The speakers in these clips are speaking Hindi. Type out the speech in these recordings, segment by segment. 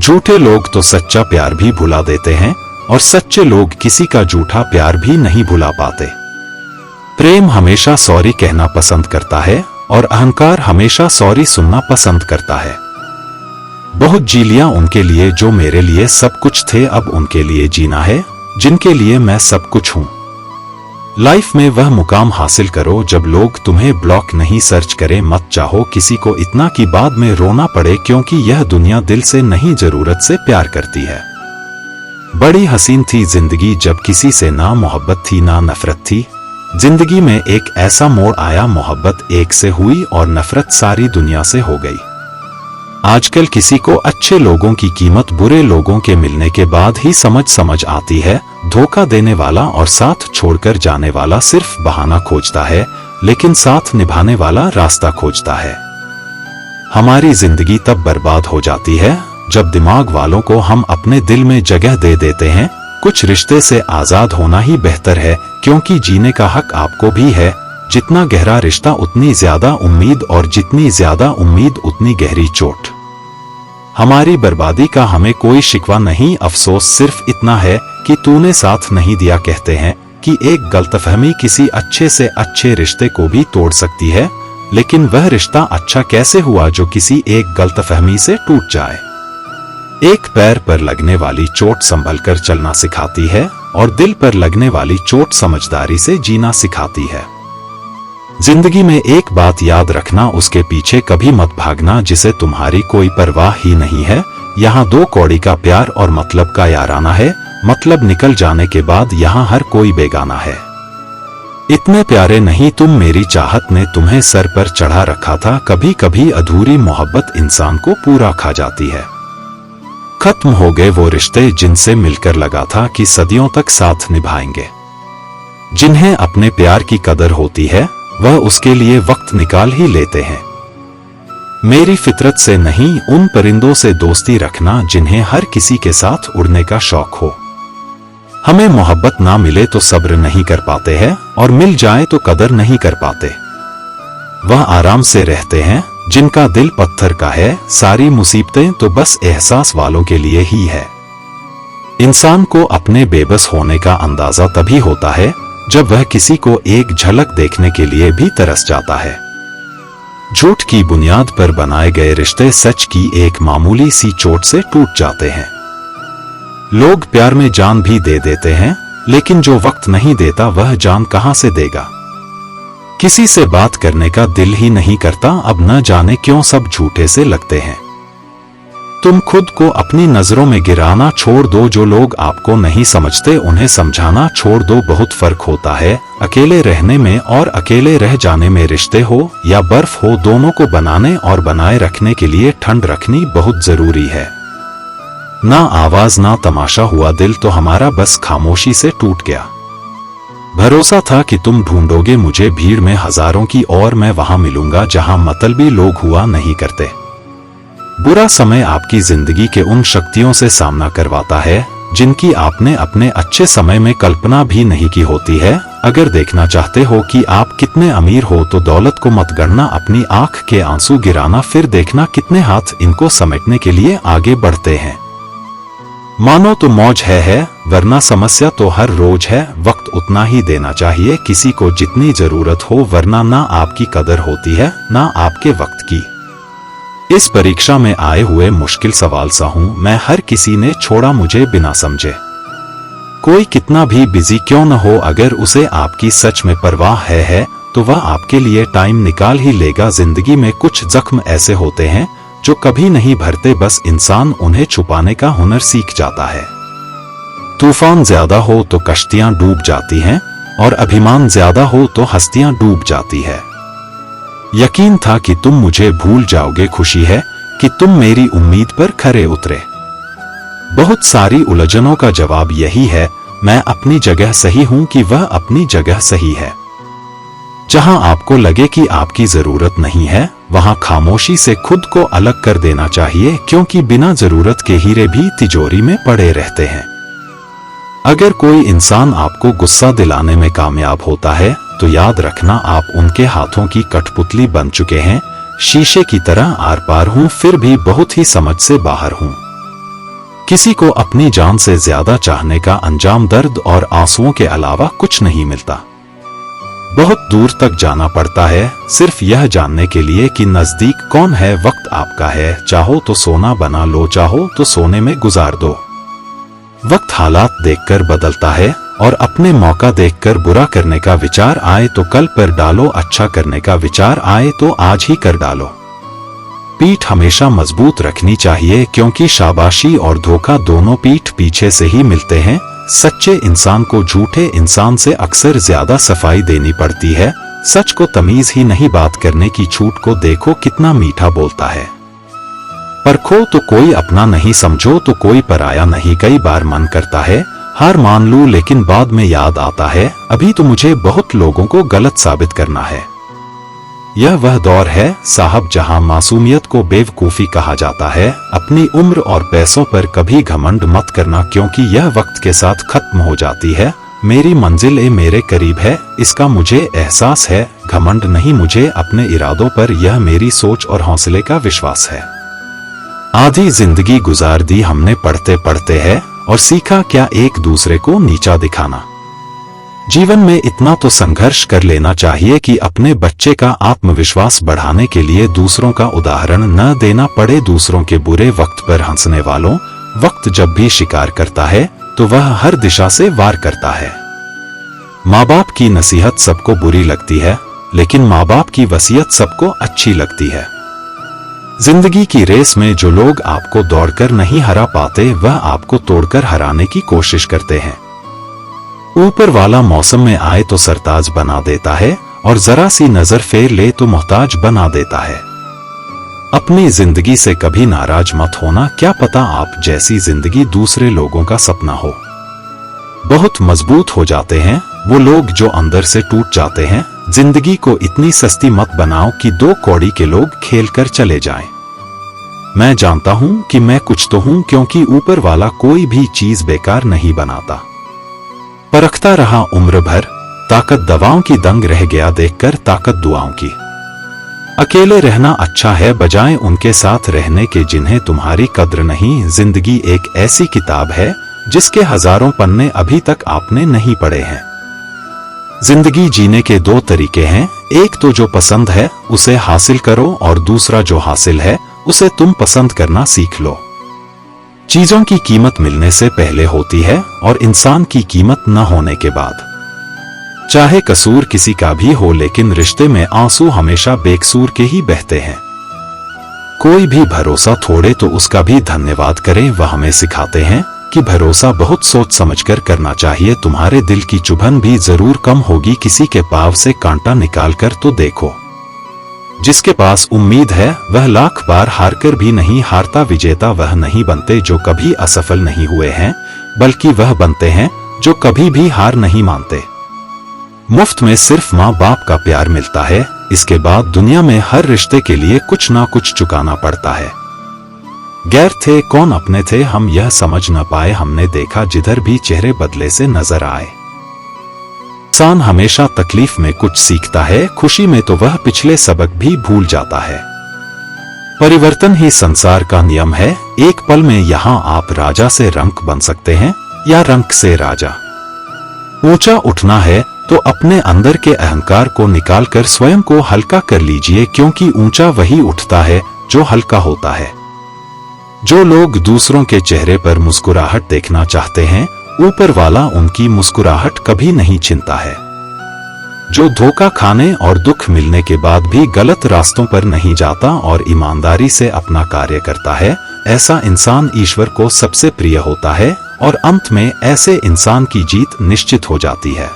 झूठे लोग तो सच्चा प्यार भी भुला देते हैं और सच्चे लोग किसी का झूठा प्यार भी नहीं भुला पाते। प्रेम हमेशा सॉरी कहना पसंद करता है और अहंकार हमेशा सॉरी सुनना पसंद करता है। बहुत जी लिया उनके लिए जो मेरे लिए सब कुछ थे, अब उनके लिए जीना है जिनके लिए मैं सब कुछ हूं। लाइफ में वह मुकाम हासिल करो जब लोग तुम्हें ब्लॉक नहीं सर्च करें। मत चाहो किसी को इतना कि बाद में रोना पड़े, क्योंकि यह दुनिया दिल से नहीं जरूरत से प्यार करती है। बड़ी हसीन थी जिंदगी जब किसी से ना मोहब्बत थी ना नफरत थी। जिंदगी में एक ऐसा मोड़ आया, मोहब्बत एक से हुई और नफरत सारी दुनिया से हो गई। आजकल किसी को अच्छे लोगों की कीमत बुरे लोगों के मिलने के बाद ही समझ आती है। धोखा देने वाला और साथ छोड़कर जाने वाला सिर्फ बहाना खोजता है, लेकिन साथ निभाने वाला रास्ता खोजता है। हमारी जिंदगी तब बर्बाद हो जाती है जब दिमाग वालों को हम अपने दिल में जगह दे देते हैं। कुछ रिश्ते से आजाद होना ही बेहतर है, क्योंकि जीने का हक आपको भी है। जितना गहरा रिश्ता उतनी ज्यादा उम्मीद, और जितनी ज्यादा उम्मीद उतनी गहरी चोट। हमारी बर्बादी का हमें कोई शिकवा नहीं, अफसोस सिर्फ इतना है कि तूने साथ नहीं दिया। कहते हैं कि एक गलतफहमी किसी अच्छे से अच्छे रिश्ते को भी तोड़ सकती है, लेकिन वह रिश्ता अच्छा कैसे हुआ जो किसी एक गलतफहमी से टूट जाए। एक पैर पर लगने वाली चोट संभल कर चलना सिखाती है और दिल पर लगने वाली चोट समझदारी से जीना सिखाती है। जिंदगी में एक बात याद रखना, उसके पीछे कभी मत भागना जिसे तुम्हारी कोई परवाह ही नहीं है। यहाँ दो कौड़ी का प्यार और मतलब का याराना है। मतलब निकल जाने के बाद यहाँ हर कोई बेगाना है। इतने प्यारे नहीं तुम मेरी चाहत ने तुम्हें सर पर चढ़ा रखा था। कभी कभी अधूरी मोहब्बत इंसान को पूरा खा जाती है। खत्म हो गए वो रिश्ते जिनसे मिलकर लगा था कि सदियों तक साथ निभाएंगे। जिन्हें अपने प्यार की कदर होती है वह उसके लिए वक्त निकाल ही लेते हैं। मेरी फितरत से नहीं उन परिंदों से दोस्ती रखना जिन्हें हर किसी के साथ उड़ने का शौक हो। हमें मोहब्बत ना मिले तो सब्र नहीं कर पाते हैं, और मिल जाए तो कदर नहीं कर पाते। वह आराम से रहते हैं जिनका दिल पत्थर का है। सारी मुसीबतें तो बस एहसास वालों के लिए ही है। इंसान को अपने बेबस होने का अंदाजा तभी होता है जब वह किसी को एक झलक देखने के लिए भी तरस जाता है। झूठ की बुनियाद पर बनाए गए रिश्ते सच की एक मामूली सी चोट से टूट जाते हैं। लोग प्यार में जान भी दे देते हैं, लेकिन जो वक्त नहीं देता वह जान कहां से देगा। किसी से बात करने का दिल ही नहीं करता, अब न जाने क्यों सब झूठे से लगते हैं। तुम खुद को अपनी नजरों में गिराना छोड़ दो। जो लोग आपको नहीं समझते उन्हें समझाना छोड़ दो। बहुत फर्क होता है अकेले रहने में और अकेले रह जाने में। रिश्ते हो या बर्फ हो, दोनों को बनाने और बनाए रखने के लिए ठंड रखनी बहुत जरूरी है। ना आवाज ना तमाशा हुआ दिल तो हमारा, बस खामोशी से टूट गया। भरोसा था कि तुम ढूंढोगे मुझे भीड़ में हजारों की, और मैं वहां मिलूंगा जहां मतलबी लोग हुआ नहीं करते। बुरा समय आपकी जिंदगी के उन शक्तियों से सामना करवाता है जिनकी आपने अपने अच्छे समय में कल्पना भी नहीं की होती है। अगर देखना चाहते हो कि आप कितने अमीर हो तो दौलत को मत गणना, अपनी आंख के आंसू गिराना, फिर देखना कितने हाथ इनको समेटने के लिए आगे बढ़ते हैं। मानो तो मौज है, वरना समस्या तो हर रोज है। वक्त उतना ही देना चाहिए किसी को जितनी जरूरत हो, वरना ना आपकी कदर होती है ना आपके वक्त की। इस परीक्षा में आए हुए मुश्किल सवाल सा हूं मैं, हर किसी ने छोड़ा मुझे बिना समझे। कोई कितना भी बिजी क्यों न हो, अगर उसे आपकी सच में परवाह है तो वह आपके लिए टाइम निकाल ही लेगा। जिंदगी में कुछ जख्म ऐसे होते हैं जो कभी नहीं भरते, बस इंसान उन्हें छुपाने का हुनर सीख जाता है। तूफान ज्यादा हो तो कश्तियां डूब जाती हैं, और अभिमान ज्यादा हो तो हस्तियां डूब जाती है। यकीन था कि तुम मुझे भूल जाओगे, खुशी है कि तुम मेरी उम्मीद पर खरे उतरे। बहुत सारी उलझनों का जवाब यही है, मैं अपनी जगह सही हूं कि वह अपनी जगह सही है। जहां आपको लगे कि आपकी जरूरत नहीं है, वहां खामोशी से खुद को अलग कर देना चाहिए, क्योंकि बिना जरूरत के हीरे भी तिजोरी में पड़े रहते हैं। अगर कोई इंसान आपको गुस्सा दिलाने में कामयाब होता है तो याद रखना आप उनके हाथों की कठपुतली बन चुके हैं। शीशे की तरह आर पार हूं, फिर भी बहुत ही समझ से बाहर हूं। किसी को अपनी जान से ज्यादा चाहने का अंजाम दर्द और आंसुओं के अलावा कुछ नहीं मिलता। बहुत दूर तक जाना पड़ता है सिर्फ यह जानने के लिए कि नजदीक कौन है। वक्त आपका है, चाहो तो सोना बना लो, चाहो तो सोने में गुजार दो। वक्त हालात देखकर बदलता है और अपने मौका देखकर बुरा करने का विचार आए तो कल पर डालो, अच्छा करने का विचार आए तो आज ही कर डालो। पीठ हमेशा मजबूत रखनी चाहिए क्योंकि शाबाशी और धोखा दोनों पीठ पीछे से ही मिलते हैं। सच्चे इंसान को झूठे इंसान से अक्सर ज्यादा सफाई देनी पड़ती है। सच को तमीज ही नहीं, बात करने की छूट को देखो कितना मीठा बोलता है। परखो तो कोई अपना नहीं, समझो तो कोई पराया नहीं। कई बार मन करता है हार मान लूं, लेकिन बाद में याद आता है अभी तो मुझे बहुत लोगों को गलत साबित करना है। यह वह दौर है साहब जहां मासूमियत को बेवकूफी कहा जाता है। अपनी उम्र और पैसों पर कभी घमंड मत करना क्योंकि यह वक्त के साथ खत्म हो जाती है। मेरी मंजिल मेरे करीब है, इसका मुझे एहसास है। घमंड नहीं मुझे अपने इरादों पर, यह मेरी सोच और हौसले का विश्वास है। आधी जिंदगी गुजार दी हमने पढ़ते पढ़ते है और सीखा क्या एक दूसरे को नीचा दिखाना। जीवन में इतना तो संघर्ष कर लेना चाहिए कि अपने बच्चे का आत्मविश्वास बढ़ाने के लिए दूसरों का उदाहरण न देना पड़े। दूसरों के बुरे वक्त पर हंसने वालों, वक्त जब भी शिकार करता है तो वह हर दिशा से वार करता है। माँ बाप की नसीहत सबको बुरी लगती है, लेकिन माँ बाप की वसीयत सबको अच्छी लगती है। जिंदगी की रेस में जो लोग आपको दौड़कर नहीं हरा पाते, वह आपको तोड़कर हराने की कोशिश करते हैं। ऊपर वाला मौसम में आए तो सरताज बना देता है और जरा सी नजर फेर ले तो मोहताज बना देता है। अपनी जिंदगी से कभी नाराज मत होना, क्या पता आप जैसी जिंदगी दूसरे लोगों का सपना हो। बहुत मजबूत हो जाते हैं वो लोग जो अंदर से टूट जाते हैं। जिंदगी को इतनी सस्ती मत बनाओ कि 2 कौड़ी के लोग खेल कर चले जाएं। मैं जानता हूं कि मैं कुछ तो हूं क्योंकि ऊपर वाला कोई भी चीज बेकार नहीं बनाता। परखता रहा उम्र भर, ताकत दवाओं की, दंग रह गया देखकर ताकत दुआओं की। अकेले रहना अच्छा है बजाय उनके साथ रहने के जिन्हें तुम्हारी कद्र नहीं। जिंदगी एक ऐसी किताब है जिसके हजारों पन्ने अभी तक आपने नहीं पढ़े हैं। जिंदगी जीने के 2 तरीके हैं, एक तो जो पसंद है उसे हासिल करो और दूसरा जो हासिल है उसे तुम पसंद करना सीख लो। चीजों की कीमत मिलने से पहले होती है और इंसान की कीमत न होने के बाद। चाहे कसूर किसी का भी हो, लेकिन रिश्ते में आंसू हमेशा बेकसूर के ही बहते हैं। कोई भी भरोसा तोड़े तो उसका भी धन्यवाद करें। वह हमें सिखाते हैं कि भरोसा बहुत सोच समझकर करना चाहिए। तुम्हारे दिल की चुभन भी जरूर कम होगी। किसी के पाव से कांटा निकाल कर तो देखो। जिसके पास उम्मीद है वह लाख बार हारकर भी नहीं हारता। विजेता वह नहीं बनते जो कभी असफल नहीं हुए हैं, बल्कि वह बनते हैं जो कभी भी हार नहीं मानते। मुफ्त में सिर्फ माँ बाप का प्यार मिलता है, इसके बाद दुनिया में हर रिश्ते के लिए कुछ ना कुछ चुकाना पड़ता है। गैर थे कौन अपने थे हम यह समझ न पाए। हमने देखा जिधर भी चेहरे बदले से नजर आए। इंसान हमेशा तकलीफ में कुछ सीखता है, खुशी में तो वह पिछले सबक भी भूल जाता है। परिवर्तन ही संसार का नियम है। एक पल में यहाँ आप राजा से रंक बन सकते हैं या रंक से राजा। ऊंचा उठना है तो अपने अंदर के अहंकार को निकालकर स्वयं को हल्का कर लीजिए, क्योंकि ऊंचा वही उठता है जो हल्का होता है। जो लोग दूसरों के चेहरे पर मुस्कुराहट देखना चाहते हैं, ऊपर वाला उनकी मुस्कुराहट कभी नहीं छीनता है। जो धोखा खाने और दुख मिलने के बाद भी गलत रास्तों पर नहीं जाता और ईमानदारी से अपना कार्य करता है, ऐसा इंसान ईश्वर को सबसे प्रिय होता है और अंत में ऐसे इंसान की जीत निश्चित हो जाती है।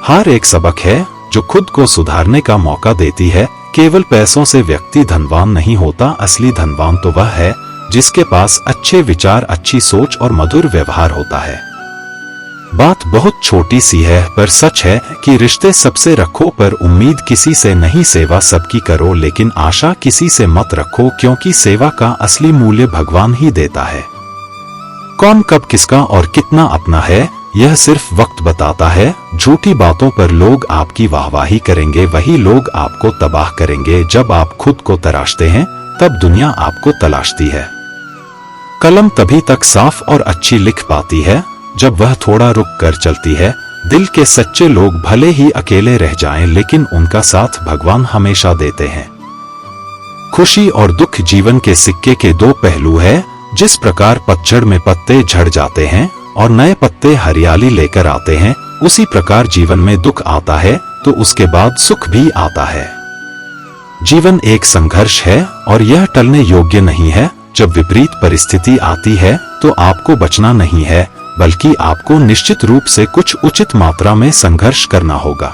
हार एक सबक है जो खुद को सुधारने का मौका देती है। केवल पैसों से व्यक्ति धनवान नहीं होता, असली धनवान तो वह है जिसके पास अच्छे विचार, अच्छी सोच और मधुर व्यवहार होता है। बात बहुत छोटी सी है पर सच है कि रिश्ते सबसे रखो पर उम्मीद किसी से नहीं। सेवा सबकी करो लेकिन आशा किसी से मत रखो, क्योंकि सेवा का असली मूल्य भगवान ही देता है। कौन कब किसका और कितना अपना है यह सिर्फ वक्त बताता है। झूठी बातों पर लोग आपकी वाहवाही करेंगे, वही लोग आपको तबाह करेंगे। जब आप खुद को तराशते हैं तब दुनिया आपको तलाशती है। कलम तभी तक साफ और अच्छी लिख पाती है जब वह थोड़ा रुक कर चलती है। दिल के सच्चे लोग भले ही अकेले रह जाएं, लेकिन उनका साथ भगवान हमेशा देते हैं। खुशी और दुख जीवन के सिक्के के दो पहलू है। जिस प्रकार पतझड़ में पत्ते झड़ जाते हैं और नए पत्ते हरियाली लेकर आते हैं, उसी प्रकार जीवन में दुख आता है तो उसके बाद सुख भी आता है। जीवन एक संघर्ष है और यह टलने योग्य नहीं है। जब विपरीत परिस्थिति आती है तो आपको बचना नहीं है, बल्कि आपको निश्चित रूप से कुछ उचित मात्रा में संघर्ष करना होगा।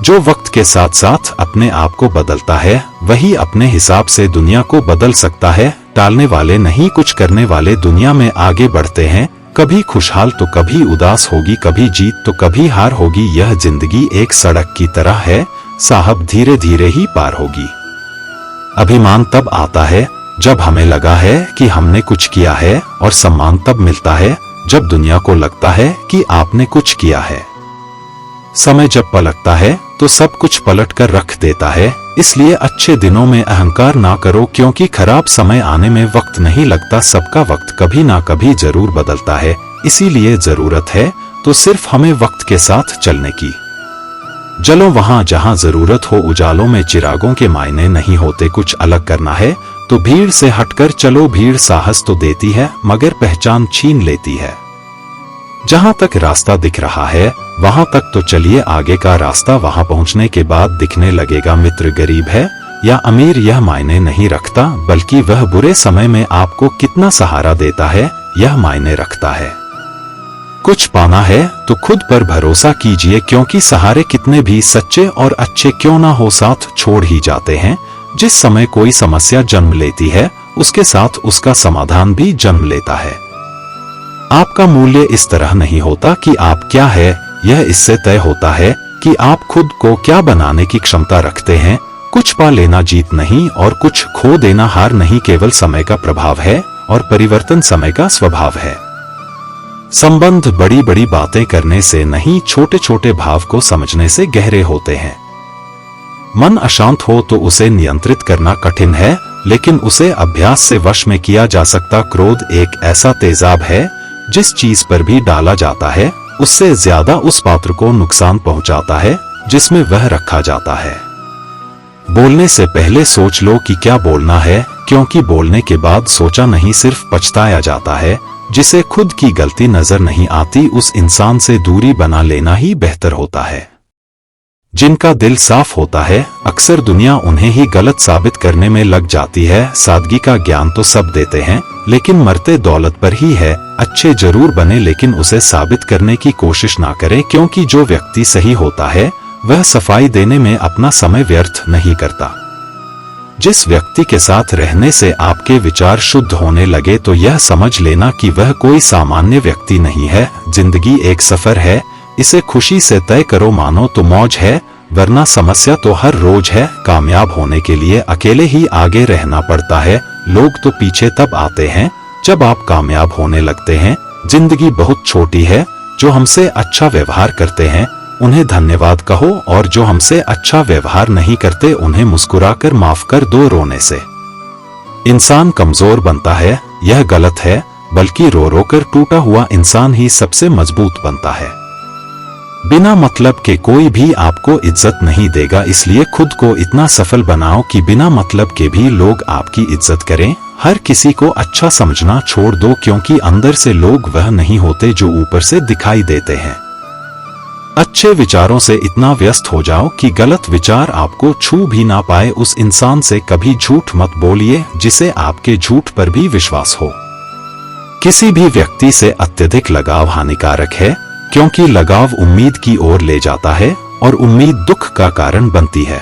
जो वक्त के साथ साथ अपने आप को बदलता है, वही अपने हिसाब से दुनिया को बदल सकता है। टालने वाले नहीं, कुछ करने वाले दुनिया में आगे बढ़ते हैं। कभी खुशहाल तो कभी उदास होगी, कभी जीत तो कभी हार होगी। यह जिंदगी एक सड़क की तरह है साहब, धीरे धीरे ही पार होगी। अभिमान तब आता है जब हमें लगा है कि हमने कुछ किया है, और सम्मान तब मिलता है जब दुनिया को लगता है कि आपने कुछ किया है। समय जब पलटता है तो सब कुछ पलट कर रख देता है। इसलिए अच्छे दिनों में अहंकार ना करो, क्योंकि खराब समय आने में वक्त नहीं लगता। सबका वक्त कभी ना कभी जरूर बदलता है। इसीलिए जरूरत है तो सिर्फ हमें वक्त के साथ चलने की। जलो वहां जहां जरूरत हो, उजालों में चिरागों के मायने नहीं होते। कुछ अलग करना है तो भीड़ से हटकर चलो। भीड़ साहस तो देती है मगर पहचान छीन लेती है। जहां तक रास्ता दिख रहा है वहां तक तो चलिए, आगे का रास्ता वहां पहुंचने के बाद दिखने लगेगा। मित्र गरीब है या अमीर यह मायने नहीं रखता, बल्कि वह बुरे समय में आपको कितना सहारा देता है यह मायने रखता है। कुछ पाना है तो खुद पर भरोसा कीजिए, क्योंकि सहारे कितने भी सच्चे और अच्छे क्यों ना हो, साथ छोड़ ही जाते हैं। जिस समय कोई समस्या जन्म लेती है, उसके साथ उसका समाधान भी जन्म लेता है। आपका मूल्य इस तरह नहीं होता कि आप क्या है, यह इससे तय होता है कि आप खुद को क्या बनाने की क्षमता रखते हैं। कुछ पा लेना जीत नहीं और कुछ खो देना हार नहीं, केवल समय का प्रभाव है और परिवर्तन समय का स्वभाव है। संबंध बड़ी बड़ी बातें करने से नहीं, छोटे छोटे भाव को समझने से गहरे होते हैं। मन अशांत हो तो उसे नियंत्रित करना कठिन है, लेकिन उसे अभ्यास से वश में किया जा सकता। क्रोध एक ऐसा तेजाब है जिस चीज पर भी डाला जाता है उससे ज्यादा उस पात्र को नुकसान पहुंचाता है जिसमें वह रखा जाता है। बोलने से पहले सोच लो कि क्या बोलना है, क्योंकि बोलने के बाद सोचा नहीं सिर्फ पछताया जाता है। जिसे खुद की गलती नजर नहीं आती, उस इंसान से दूरी बना लेना ही बेहतर होता है। जिनका दिल साफ होता है, अक्सर दुनिया उन्हें ही गलत साबित करने में लग जाती है। सादगी का ज्ञान तो सब देते हैं, लेकिन मरते दौलत पर ही है। अच्छे जरूर बने, लेकिन उसे साबित करने की कोशिश ना करें, क्योंकि जो व्यक्ति सही होता है वह सफाई देने में अपना समय व्यर्थ नहीं करता। जिस व्यक्ति के साथ रहने से आपके विचार शुद्ध होने लगे, तो यह समझ लेना कि वह कोई सामान्य व्यक्ति नहीं है। जिंदगी एक सफर है, इसे खुशी से तय करो, मानो तो मौज है, वरना समस्या तो हर रोज है। कामयाब होने के लिए अकेले ही आगे रहना पड़ता है। लोग तो पीछे तब आते हैं जब आप कामयाब होने लगते हैं। जिंदगी बहुत छोटी है, जो हमसे अच्छा व्यवहार करते हैं उन्हें धन्यवाद कहो, और जो हमसे अच्छा व्यवहार नहीं करते उन्हें मुस्कुराकर माफ कर दो। रोने से इंसान कमजोर बनता है यह गलत है, बल्कि रो रो कर टूटा हुआ इंसान ही सबसे मजबूत बनता है। बिना मतलब के कोई भी आपको इज्जत नहीं देगा, इसलिए खुद को इतना सफल बनाओ कि बिना मतलब के भी लोग आपकी इज्जत करें। हर किसी को अच्छा समझना छोड़ दो, क्योंकि अंदर से लोग वह नहीं होते जो ऊपर से दिखाई देते हैं। अच्छे विचारों से इतना व्यस्त हो जाओ कि गलत विचार आपको छू भी ना पाए। उस इंसान से कभी झूठ मत बोलिए जिसे आपके झूठ पर भी विश्वास हो। किसी भी व्यक्ति से अत्यधिक लगाव हानिकारक है, क्योंकि लगाव उम्मीद की ओर ले जाता है और उम्मीद दुख का कारण बनती है।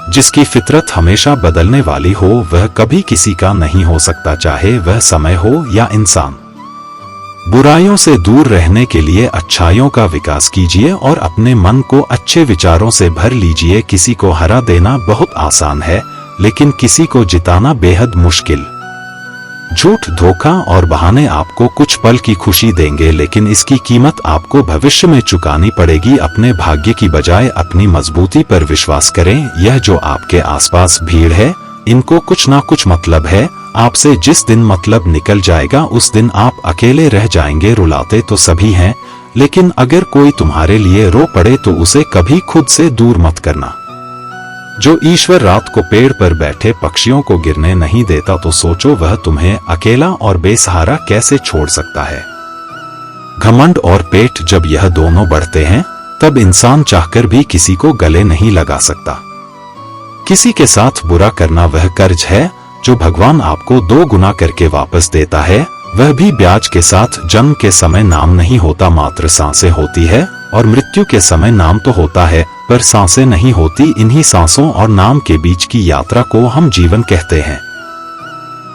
जिसकी फितरत हमेशा बदलने वाली हो वह कभी किसी का नहीं हो सकता, चाहे वह समय हो या इंसान। बुराइयों से दूर रहने के लिए अच्छाइयों का विकास कीजिए और अपने मन को अच्छे विचारों से भर लीजिए। किसी को हरा देना बहुत आसान है, लेकिन किसी को जिताना बेहद मुश्किल। झूठ, धोखा और बहाने आपको कुछ पल की खुशी देंगे, लेकिन इसकी कीमत आपको भविष्य में चुकानी पड़ेगी। अपने भाग्य की बजाय अपनी मजबूती पर विश्वास करें। यह जो आपके आसपास भीड़ है, इनको कुछ ना कुछ मतलब है। आपसे जिस दिन मतलब निकल जाएगा उस दिन आप अकेले रह जाएंगे। रुलाते तो सभी हैं, लेकिन अगर कोई तुम्हारे लिए रो पड़े तो उसे कभी खुद से दूर मत करना। जो ईश्वर रात को पेड़ पर बैठे पक्षियों को गिरने नहीं देता तो सोचो वह तुम्हें अकेला और बेसहारा कैसे छोड़ सकता है। घमंड और पेट जब यह दोनों बढ़ते हैं तब इंसान चाहकर भी किसी को गले नहीं लगा सकता। किसी के साथ बुरा करना वह कर्ज है जो भगवान आपको 2 गुना करके वापस देता है, वह भी ब्याज के साथ। जन्म के समय नाम नहीं होता, मात्र सांसें होती है, और मृत्यु के समय नाम तो होता है पर सांसें नहीं होती। इन्हीं सांसों और नाम के बीच की यात्रा को हम जीवन कहते हैं।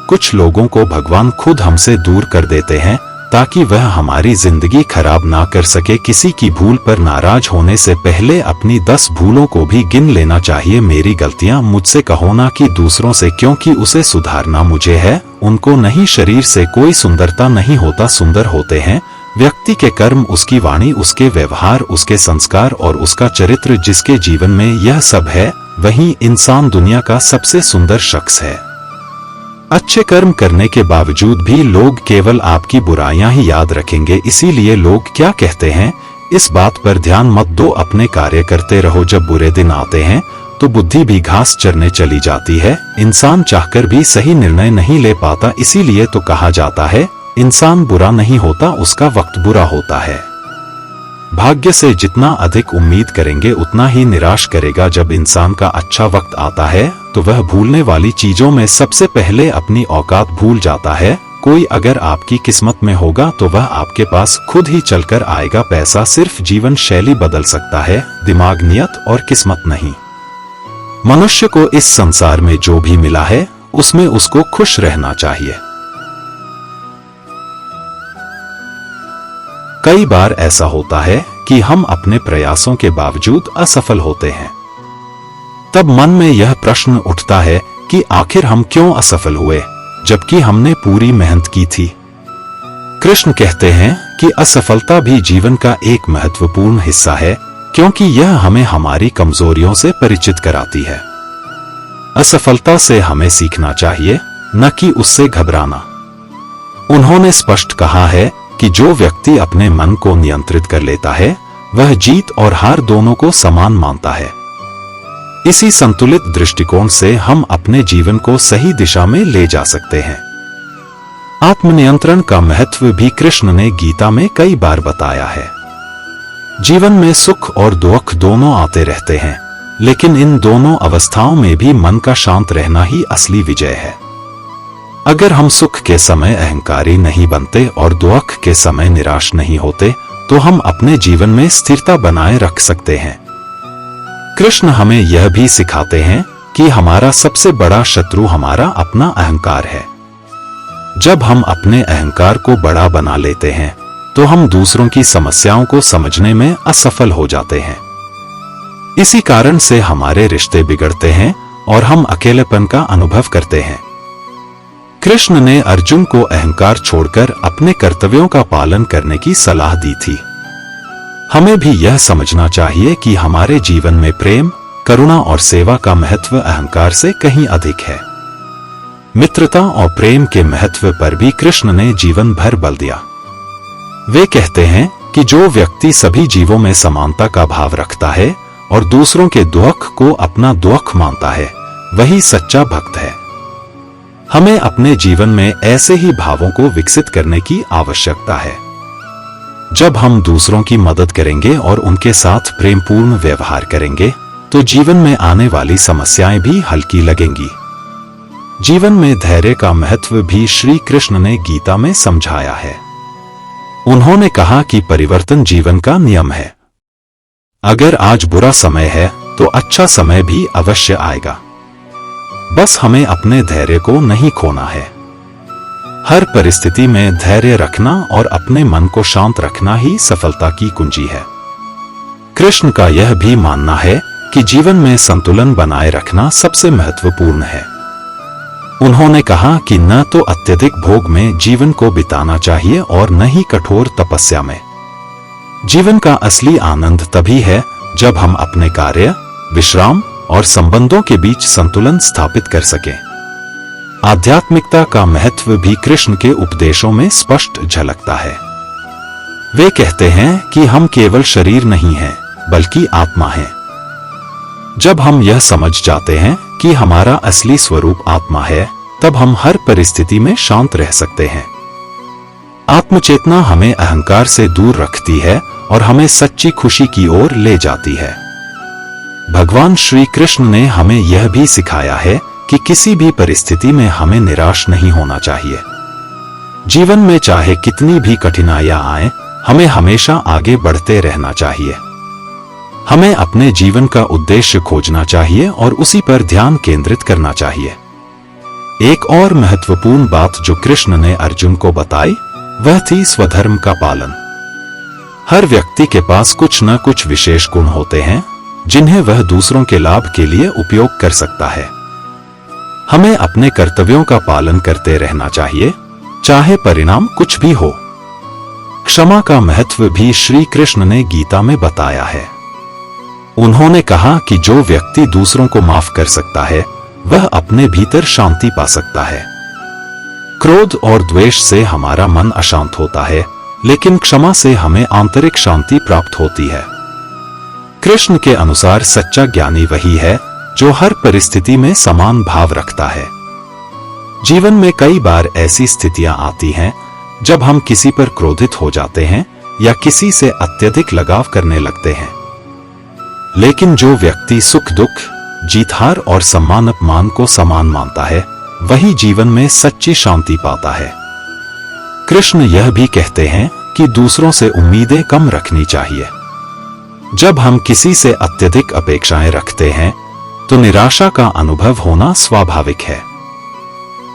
कुछ लोगों को भगवान खुद हमसे दूर कर देते हैं ताकि वह हमारी जिंदगी खराब ना कर सके। किसी की भूल पर नाराज होने से पहले अपनी 10 भूलों को भी गिन लेना चाहिए। मेरी गलतियां मुझसे कहो ना कि दूसरों से, क्योंकि उसे सुधारना मुझे है, उनको नहीं। शरीर से कोई सुंदरता नहीं होता, सुंदर होते हैं व्यक्ति के कर्म, उसकी वाणी, उसके व्यवहार, उसके संस्कार और उसका चरित्र। जिसके जीवन में यह सब है वही इंसान दुनिया का सबसे सुंदर शख्स है। अच्छे कर्म करने के बावजूद भी लोग केवल आपकी बुराइयां ही याद रखेंगे। इसीलिए लोग क्या कहते हैं, इस बात पर ध्यान मत दो, अपने कार्य करते रहो। जब बुरे दिन आते हैं तो बुद्धि भी घास चरने चली जाती है। इंसान चाहकर भी सही निर्णय नहीं ले पाता। इसीलिए तो कहा जाता है इंसान बुरा नहीं होता, उसका वक्त बुरा होता है। भाग्य से जितना अधिक उम्मीद करेंगे उतना ही निराश करेगा। जब इंसान का अच्छा वक्त आता है तो वह भूलने वाली चीजों में सबसे पहले अपनी औकात भूल जाता है। कोई अगर आपकी किस्मत में होगा तो वह आपके पास खुद ही चलकर आएगा। पैसा सिर्फ जीवन शैली बदल सकता है, दिमाग, नियत और किस्मत नहीं। मनुष्य को इस संसार में जो भी मिला है उसमें उसको खुश रहना चाहिए। कई बार ऐसा होता है कि हम अपने प्रयासों के बावजूद असफल होते हैं। तब मन में यह प्रश्न उठता है कि आखिर हम क्यों असफल हुए जबकि हमने पूरी मेहनत की थी। कृष्ण कहते हैं कि असफलता भी जीवन का एक महत्वपूर्ण हिस्सा है, क्योंकि यह हमें हमारी कमजोरियों से परिचित कराती है। असफलता से हमें सीखना चाहिए, न कि उससे घबराना। उन्होंने स्पष्ट कहा है कि जो व्यक्ति अपने मन को नियंत्रित कर लेता है वह जीत और हार दोनों को समान मानता है। इसी संतुलित दृष्टिकोण से हम अपने जीवन को सही दिशा में ले जा सकते हैं। आत्मनियंत्रण का महत्व भी कृष्ण ने गीता में कई बार बताया है। जीवन में सुख और दुख दोनों आते रहते हैं, लेकिन इन दोनों अवस्थाओं में भी मन का शांत रहना ही असली विजय है। अगर हम सुख के समय अहंकारी नहीं बनते और दुख के समय निराश नहीं होते तो हम अपने जीवन में स्थिरता बनाए रख सकते हैं। कृष्ण हमें यह भी सिखाते हैं कि हमारा सबसे बड़ा शत्रु हमारा अपना अहंकार है। जब हम अपने अहंकार को बड़ा बना लेते हैं तो हम दूसरों की समस्याओं को समझने में असफल हो जाते हैं। इसी कारण से हमारे रिश्ते बिगड़ते हैं और हम अकेलेपन का अनुभव करते हैं। कृष्ण ने अर्जुन को अहंकार छोड़कर अपने कर्तव्यों का पालन करने की सलाह दी थी। हमें भी यह समझना चाहिए कि हमारे जीवन में प्रेम, करुणा और सेवा का महत्व अहंकार से कहीं अधिक है। मित्रता और प्रेम के महत्व पर भी कृष्ण ने जीवन भर बल दिया। वे कहते हैं कि जो व्यक्ति सभी जीवों में समानता का भाव रखता है और दूसरों के दुख को अपना दुख मानता है वही सच्चा भक्त है। हमें अपने जीवन में ऐसे ही भावों को विकसित करने की आवश्यकता है। जब हम दूसरों की मदद करेंगे और उनके साथ प्रेमपूर्ण व्यवहार करेंगे तो जीवन में आने वाली समस्याएं भी हल्की लगेंगी। जीवन में धैर्य का महत्व भी श्री कृष्ण ने गीता में समझाया है। उन्होंने कहा कि परिवर्तन जीवन का नियम है। अगर आज बुरा समय है तो अच्छा समय भी अवश्य आएगा। बस हमें अपने धैर्य को नहीं खोना है। हर परिस्थिति में धैर्य रखना और अपने मन को शांत रखना ही सफलता की कुंजी है। कृष्ण का यह भी मानना है कि जीवन में संतुलन बनाए रखना सबसे महत्वपूर्ण है। उन्होंने कहा कि न तो अत्यधिक भोग में जीवन को बिताना चाहिए और न ही कठोर तपस्या में। जीवन का असली आनंद तभी है जब हम अपने कार्य, विश्राम और संबंधों के बीच संतुलन स्थापित कर सकें। आध्यात्मिकता का महत्व भी कृष्ण के उपदेशों में स्पष्ट झलकता है। वे कहते हैं कि हम केवल शरीर नहीं हैं, बल्कि आत्मा हैं। जब हम यह समझ जाते हैं कि हमारा असली स्वरूप आत्मा है, तब हम हर परिस्थिति में शांत रह सकते हैं। आत्मचेतना हमें अहंकार से दूर रखती है और हमें सच्ची खुशी की ओर ले जाती है। भगवान श्री कृष्ण ने हमें यह भी सिखाया है कि किसी भी परिस्थिति में हमें निराश नहीं होना चाहिए। जीवन में चाहे कितनी भी कठिनाइयां आए, हमें हमेशा आगे बढ़ते रहना चाहिए। हमें अपने जीवन का उद्देश्य खोजना चाहिए और उसी पर ध्यान केंद्रित करना चाहिए। एक और महत्वपूर्ण बात जो कृष्ण ने अर्जुन को बताई, वह थी स्वधर्म का पालन। हर व्यक्ति के पास कुछ न कुछ विशेष गुण होते हैं, जिन्हें वह दूसरों के लाभ के लिए उपयोग कर सकता है। हमें अपने कर्तव्यों का पालन करते रहना चाहिए, चाहे परिणाम कुछ भी हो। क्षमा का महत्व भी श्री कृष्ण ने गीता में बताया है। उन्होंने कहा कि जो व्यक्ति दूसरों को माफ कर सकता है, वह अपने भीतर शांति पा सकता है। क्रोध और द्वेष से हमारा मन अशांत होता है, लेकिन क्षमा से हमें आंतरिक शांति प्राप्त होती है। कृष्ण के अनुसार सच्चा ज्ञानी वही है जो हर परिस्थिति में समान भाव रखता है। जीवन में कई बार ऐसी स्थितियां आती हैं जब हम किसी पर क्रोधित हो जाते हैं या किसी से अत्यधिक लगाव करने लगते हैं। लेकिन जो व्यक्ति सुख दुख, जीत हार और सम्मान अपमान को समान मानता है, वही जीवन में सच्ची शांति पाता है। कृष्ण यह भी कहते हैं कि दूसरों से उम्मीदें कम रखनी चाहिए। जब हम किसी से अत्यधिक अपेक्षाएं रखते हैं, तो निराशा का अनुभव होना स्वाभाविक है।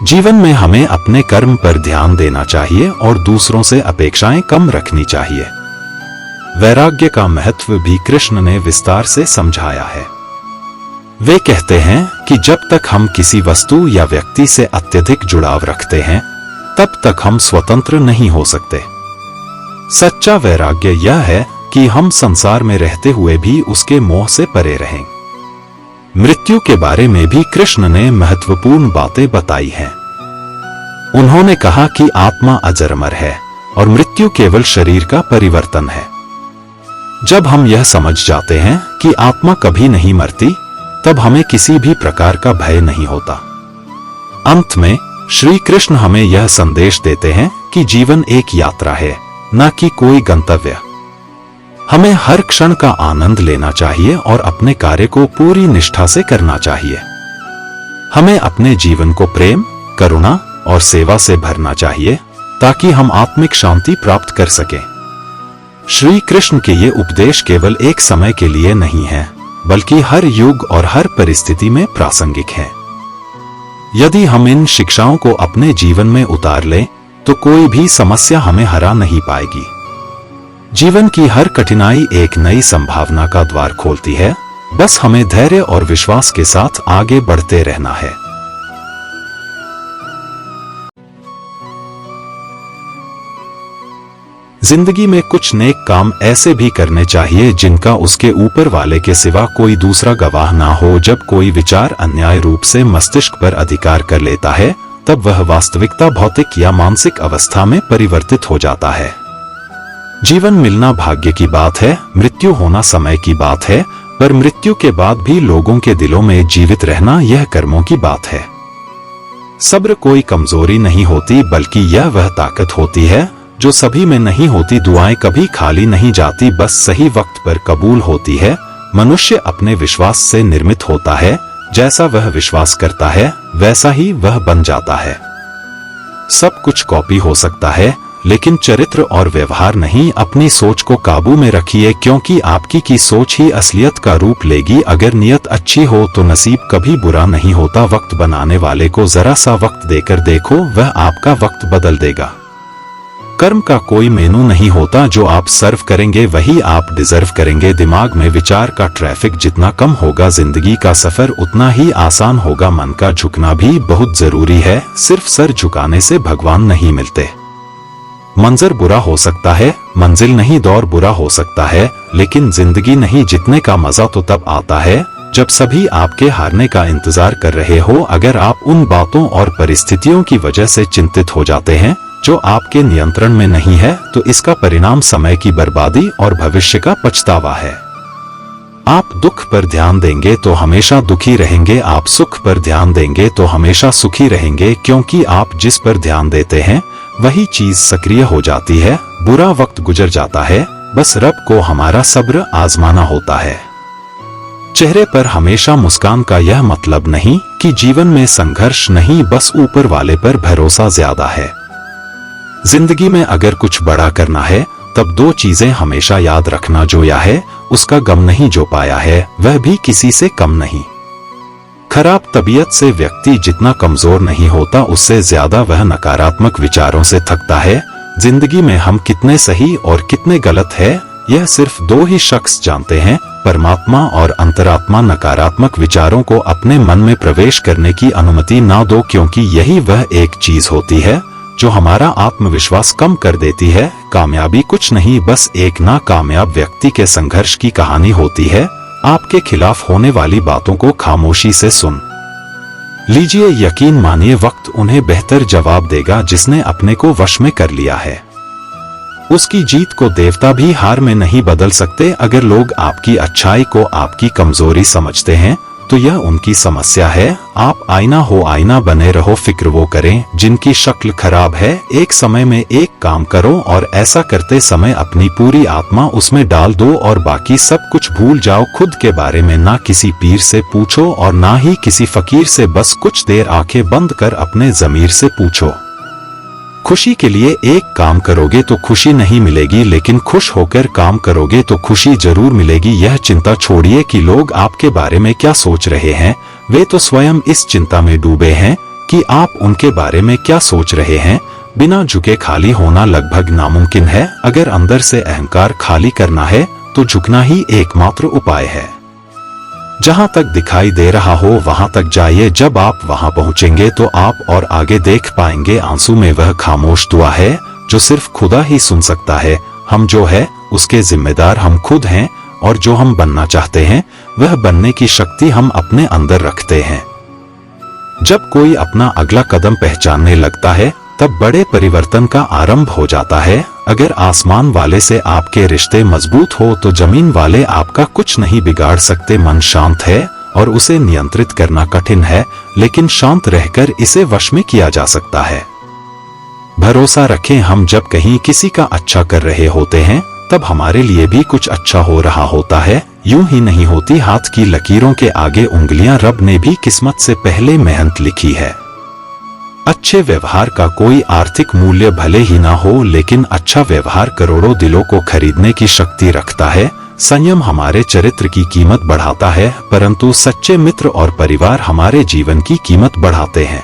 जीवन में हमें अपने कर्म पर ध्यान देना चाहिए और दूसरों से अपेक्षाएं कम रखनी चाहिए। वैराग्य का महत्व भी कृष्ण ने विस्तार से समझाया है। वे कहते हैं कि जब तक हम किसी वस्तु या व्यक्ति से अत्यधिक जुड़ाव रखते हैं, तब तक हम स्वतंत्र नहीं हो सकते। सच्चा वैराग्य यह है कि हम संसार में रहते हुए भी उसके मोह से परे रहें। मृत्यु के बारे में भी कृष्ण ने महत्वपूर्ण बातें बताई हैं। उन्होंने कहा कि आत्मा अजर-अमर है और मृत्यु केवल शरीर का परिवर्तन है। जब हम यह समझ जाते हैं कि आत्मा कभी नहीं मरती, तब हमें किसी भी प्रकार का भय नहीं होता। अंत में श्री कृष्ण हमें यह संदेश देते हैं कि जीवन एक यात्रा है, न कि कोई गंतव्य। हमें हर क्षण का आनंद लेना चाहिए और अपने कार्य को पूरी निष्ठा से करना चाहिए। हमें अपने जीवन को प्रेम, करुणा और सेवा से भरना चाहिए, ताकि हम आत्मिक शांति प्राप्त कर सकें। श्री कृष्ण के ये उपदेश केवल एक समय के लिए नहीं है, बल्कि हर युग और हर परिस्थिति में प्रासंगिक है। यदि हम इन शिक्षाओं को अपने जीवन में उतार लें, तो कोई भी समस्या हमें हरा नहीं पाएगी। जीवन की हर कठिनाई एक नई संभावना का द्वार खोलती है, बस हमें धैर्य और विश्वास के साथ आगे बढ़ते रहना है। जिंदगी में कुछ नेक काम ऐसे भी करने चाहिए जिनका उसके ऊपर वाले के सिवा कोई दूसरा गवाह ना हो। जब कोई विचार अन्याय रूप से मस्तिष्क पर अधिकार कर लेता है, तब वह वास्तविकता भौतिक या मानसिक अवस्था में परिवर्तित हो जाता है। जीवन मिलना भाग्य की बात है, मृत्यु होना समय की बात है, पर मृत्यु के बाद भी लोगों के दिलों में जीवित रहना यह कर्मों की बात है। सब्र कोई कमजोरी नहीं होती, बल्कि यह वह ताकत होती है जो सभी में नहीं होती। दुआएं कभी खाली नहीं जाती, बस सही वक्त पर कबूल होती है। मनुष्य अपने विश्वास से निर्मित होता है, जैसा वह विश्वास करता है वैसा ही वह बन जाता है। सब कुछ कॉपी हो सकता है, लेकिन चरित्र और व्यवहार नहीं। अपनी सोच को काबू में रखिए, क्योंकि आपकी की सोच ही असलियत का रूप लेगी। अगर नियत अच्छी हो तो नसीब कभी बुरा नहीं होता। वक्त बनाने वाले को जरा सा वक्त देकर देखो, वह आपका वक्त बदल देगा। कर्म का कोई मेनू नहीं होता, जो आप सर्व करेंगे वही आप डिजर्व करेंगे। दिमाग में विचार का ट्रैफिक जितना कम होगा, जिंदगी का सफर उतना ही आसान होगा। मन का झुकना भी बहुत जरूरी है, सिर्फ सर झुकाने से भगवान नहीं मिलते। मंजर बुरा हो सकता है, मंजिल नहीं दौर बुरा हो सकता है, लेकिन जिंदगी नहीं जीतने का मजा तो तब आता है जब सभी आपके हारने का इंतजार कर रहे हो, अगर आप उन बातों और परिस्थितियों की वजह से चिंतित हो जाते हैं जो आपके नियंत्रण में नहीं है, तो इसका परिणाम समय की बर्बादी और भविष्य का पछतावा है। आप दुख पर ध्यान देंगे तो हमेशा दुखी रहेंगे, आप सुख पर ध्यान देंगे तो हमेशा सुखी रहेंगे, क्योंकि आप जिस पर ध्यान देते हैं वही चीज सक्रिय हो जाती है। बुरा वक्त गुजर जाता है, बस रब को हमारा सब्र आजमाना होता है। चेहरे पर हमेशा मुस्कान का यह मतलब नहीं कि जीवन में संघर्ष नहीं, बस ऊपर वाले पर भरोसा ज्यादा है। जिंदगी में अगर कुछ बड़ा करना है तब दो चीजें हमेशा याद रखना, जो या है उसका गम नहीं, जो पाया है वह भी किसी से कम नहीं। खराब तबीयत से व्यक्ति जितना कमजोर नहीं होता, उससे ज्यादा वह नकारात्मक विचारों से थकता है। जिंदगी में हम कितने सही और कितने गलत है यह सिर्फ दो ही शख्स जानते हैं, परमात्मा और अंतरात्मा। नकारात्मक विचारों को अपने मन में प्रवेश करने की अनुमति ना दो, क्योंकि यही वह एक चीज होती है जो हमारा आत्मविश्वास कम कर देती है। कामयाबी कुछ नहीं, बस एक नाकामयाब व्यक्ति के संघर्ष की कहानी होती है। आपके खिलाफ होने वाली बातों को खामोशी से सुन लीजिए, यकीन मानिए वक्त उन्हें बेहतर जवाब देगा। जिसने अपने को वश में कर लिया है उसकी जीत को देवता भी हार में नहीं बदल सकते। अगर लोग आपकी अच्छाई को आपकी कमजोरी समझते हैं तो यह उनकी समस्या है। आप आईना हो, आईना बने रहो। फिक्र वो करें जिनकी शक्ल खराब है। एक समय में एक काम करो और ऐसा करते समय अपनी पूरी आत्मा उसमें डाल दो और बाकी सब कुछ भूल जाओ। खुद के बारे में ना किसी पीर से पूछो और ना ही किसी फकीर से, बस कुछ देर आंखें बंद कर अपने ज़मीर से पूछो। खुशी के लिए एक काम करोगे तो खुशी नहीं मिलेगी, लेकिन खुश होकर काम करोगे तो खुशी जरूर मिलेगी। यह चिंता छोड़िए कि लोग आपके बारे में क्या सोच रहे हैं, वे तो स्वयं इस चिंता में डूबे हैं कि आप उनके बारे में क्या सोच रहे हैं। बिना झुके खाली होना लगभग नामुमकिन है। अगर अंदर से अहंकार खाली करना है तो झुकना ही एकमात्र उपाय है। जहां तक दिखाई दे रहा हो वहां तक जाइए। जब आप वहां पहुंचेंगे तो आप और आगे देख पाएंगे। आंसू में वह खामोश दुआ है जो सिर्फ खुदा ही सुन सकता है। हम जो है उसके जिम्मेदार हम खुद हैं, और जो हम बनना चाहते हैं वह बनने की शक्ति हम अपने अंदर रखते हैं। जब कोई अपना अगला कदम पहचानने लगता है तब बड़े परिवर्तन का आरंभ हो जाता है। अगर आसमान वाले से आपके रिश्ते मजबूत हो तो जमीन वाले आपका कुछ नहीं बिगाड़ सकते। मन शांत है और उसे नियंत्रित करना कठिन है, लेकिन शांत रहकर इसे वश में किया जा सकता है। भरोसा रखें, हम जब कहीं किसी का अच्छा कर रहे होते हैं तब हमारे लिए भी कुछ अच्छा हो रहा होता है। यूं ही नहीं होती हाथ की लकीरों के आगे उंगलियां, रब ने भी किस्मत से पहले मेहनत लिखी है। अच्छे व्यवहार का कोई आर्थिक मूल्य भले ही ना हो, लेकिन अच्छा व्यवहार करोड़ों दिलों को खरीदने की शक्ति रखता है। संयम हमारे चरित्र की कीमत बढ़ाता है, परंतु सच्चे मित्र और परिवार हमारे जीवन की कीमत बढ़ाते हैं।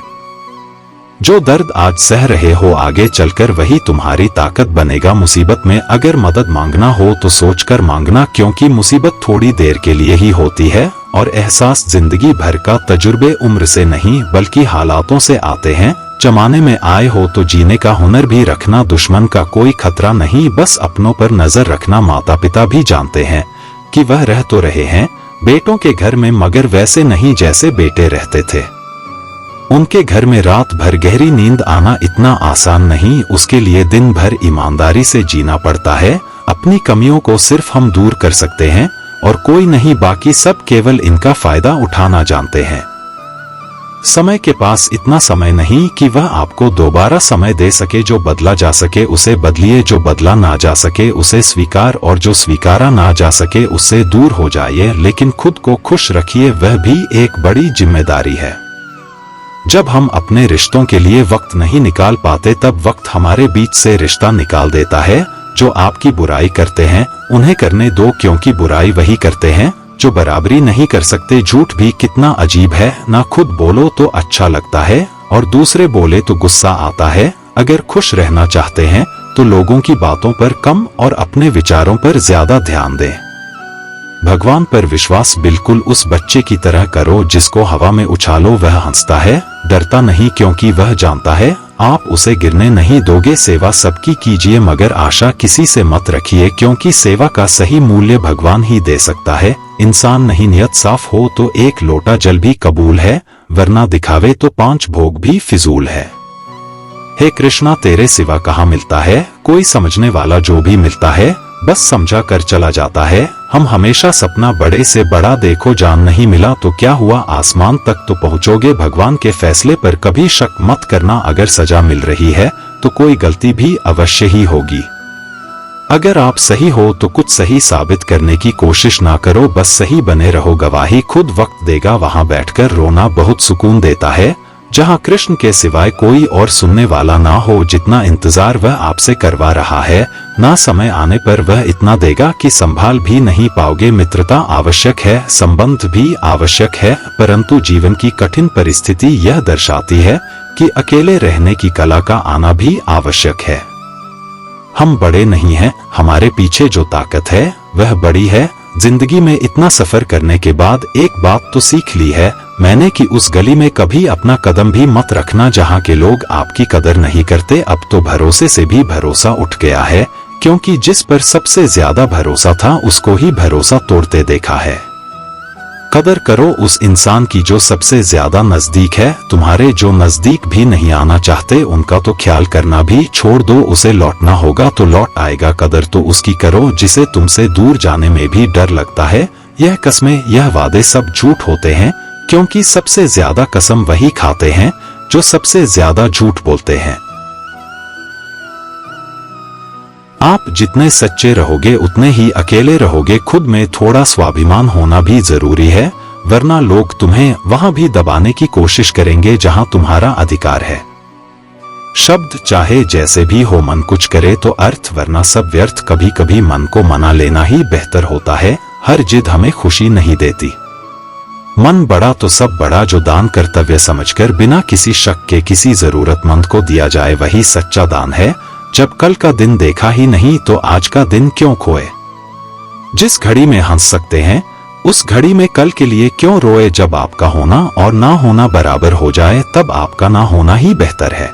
जो दर्द आज सह रहे हो आगे चलकर वही तुम्हारी ताकत बनेगा। मुसीबत में अगर मदद मांगना हो तो सोचकर मांगना, क्योंकि मुसीबत थोड़ी देर के लिए ही होती है और एहसास जिंदगी भर का। तजुर्बे उम्र से नहीं बल्कि हालातों से आते हैं। जमाने में आए हो तो जीने का हुनर भी रखना। दुश्मन का कोई खतरा नहीं, बस अपनों पर नजर रखना। माता पिता भी जानते हैं कि वह रह तो रहे हैं बेटों के घर में, मगर वैसे नहीं जैसे बेटे रहते थे। उनके घर में रात भर गहरी नींद आना इतना आसान नहीं, उसके लिए दिन भर ईमानदारी से जीना पड़ता है। अपनी कमियों को सिर्फ हम दूर कर सकते हैं और कोई नहीं, बाकी सब केवल इनका फायदा उठाना जानते हैं। समय के पास इतना समय नहीं कि वह आपको दोबारा समय दे सके। जो बदला जा सके उसे बदलिए, जो बदला ना जा सके उसे स्वीकार, और जो स्वीकारा ना जा सके उससे दूर हो जाइए। लेकिन खुद को खुश रखिए, वह भी एक बड़ी जिम्मेदारी है। जब हम अपने रिश्तों के लिए वक्त नहीं निकाल पाते तब वक्त हमारे बीच से रिश्ता निकाल देता है। जो आपकी बुराई करते हैं उन्हें करने दो, क्योंकि बुराई वही करते हैं जो बराबरी नहीं कर सकते। झूठ भी कितना अजीब है, ना खुद बोलो तो अच्छा लगता है और दूसरे बोले तो गुस्सा आता है। अगर खुश रहना चाहते हैं तो लोगों की बातों पर कम और अपने विचारों पर ज्यादा ध्यान दें। भगवान पर विश्वास बिल्कुल उस बच्चे की तरह करो जिसको हवा में उछालो वह हंसता है, डरता नहीं, क्योंकि वह जानता है आप उसे गिरने नहीं दोगे। सेवा सबकी कीजिए मगर आशा किसी से मत रखिए, क्योंकि सेवा का सही मूल्य भगवान ही दे सकता है। इंसान नहीं, नियत साफ हो तो एक लोटा जल भी कबूल है, वरना दिखावे तो 5 भोग भी फिजूल है। हे कृष्णा, तेरे सिवा कहाँ मिलता है कोई समझने वाला, जो भी मिलता है बस समझा कर चला जाता है। हम हमेशा सपना बड़े से बड़ा देखो, जान नहीं मिला तो क्या हुआ, आसमान तक तो पहुंचोगे। भगवान के फैसले पर कभी शक मत करना, अगर सजा मिल रही है तो कोई गलती भी अवश्य ही होगी। अगर आप सही हो तो कुछ सही साबित करने की कोशिश ना करो, बस सही बने रहो, गवाही खुद वक्त देगा। वहां बैठकर रोना बहुत सुकून देता है, जहां कृष्ण के सिवाय कोई और सुनने वाला ना हो। जितना इंतजार वह आपसे करवा रहा है, ना समय आने पर वह इतना देगा कि संभाल भी नहीं पाओगे। मित्रता आवश्यक है, संबंध भी आवश्यक है, परंतु जीवन की कठिन परिस्थिति यह दर्शाती है कि अकेले रहने की कला का आना भी आवश्यक है। हम बड़े नहीं हैं, हमारे पीछे जो ताकत है वह बड़ी है। जिंदगी में इतना सफर करने के बाद एक बात तो सीख ली है मैंने कि उस गली में कभी अपना कदम भी मत रखना जहां के लोग आपकी कदर नहीं करते। अब तो भरोसे से भी भरोसा उठ गया है, क्योंकि जिस पर सबसे ज्यादा भरोसा था उसको ही भरोसा तोड़ते देखा है। कदर करो उस इंसान की जो सबसे ज्यादा नजदीक है। तुम्हारे जो नजदीक भी नहीं आना चाहते उनका तो ख्याल करना भी छोड़ दो, उसे लौटना होगा तो लौट आएगा। कदर तो उसकी करो जिसे तुमसे दूर जाने में भी डर लगता है। यह कस्में, यह वादे सब झूठ होते हैं, क्योंकि सबसे ज्यादा कसम वही खाते हैं जो सबसे ज्यादा झूठ बोलते हैं। आप जितने सच्चे रहोगे उतने ही अकेले रहोगे। खुद में थोड़ा स्वाभिमान होना भी जरूरी है, वरना लोग तुम्हें वहां भी दबाने की कोशिश करेंगे जहां तुम्हारा अधिकार है। शब्द चाहे जैसे भी हो, मन कुछ करे तो अर्थ, वरना सब व्यर्थ। कभी कभी मन को मना लेना ही बेहतर होता है, हर जिद हमें खुशी नहीं देती। मन बड़ा तो सब बड़ा, जो दान कर्तव्य समझकर बिना किसी शक के किसी जरूरतमंद को दिया जाए वही सच्चा दान है। जब कल का दिन देखा ही नहीं तो आज का दिन क्यों खोए। जिस घड़ी में हंस सकते हैं उस घड़ी में कल के लिए क्यों रोए। जब आपका होना और ना होना बराबर हो जाए तब आपका ना होना ही बेहतर है।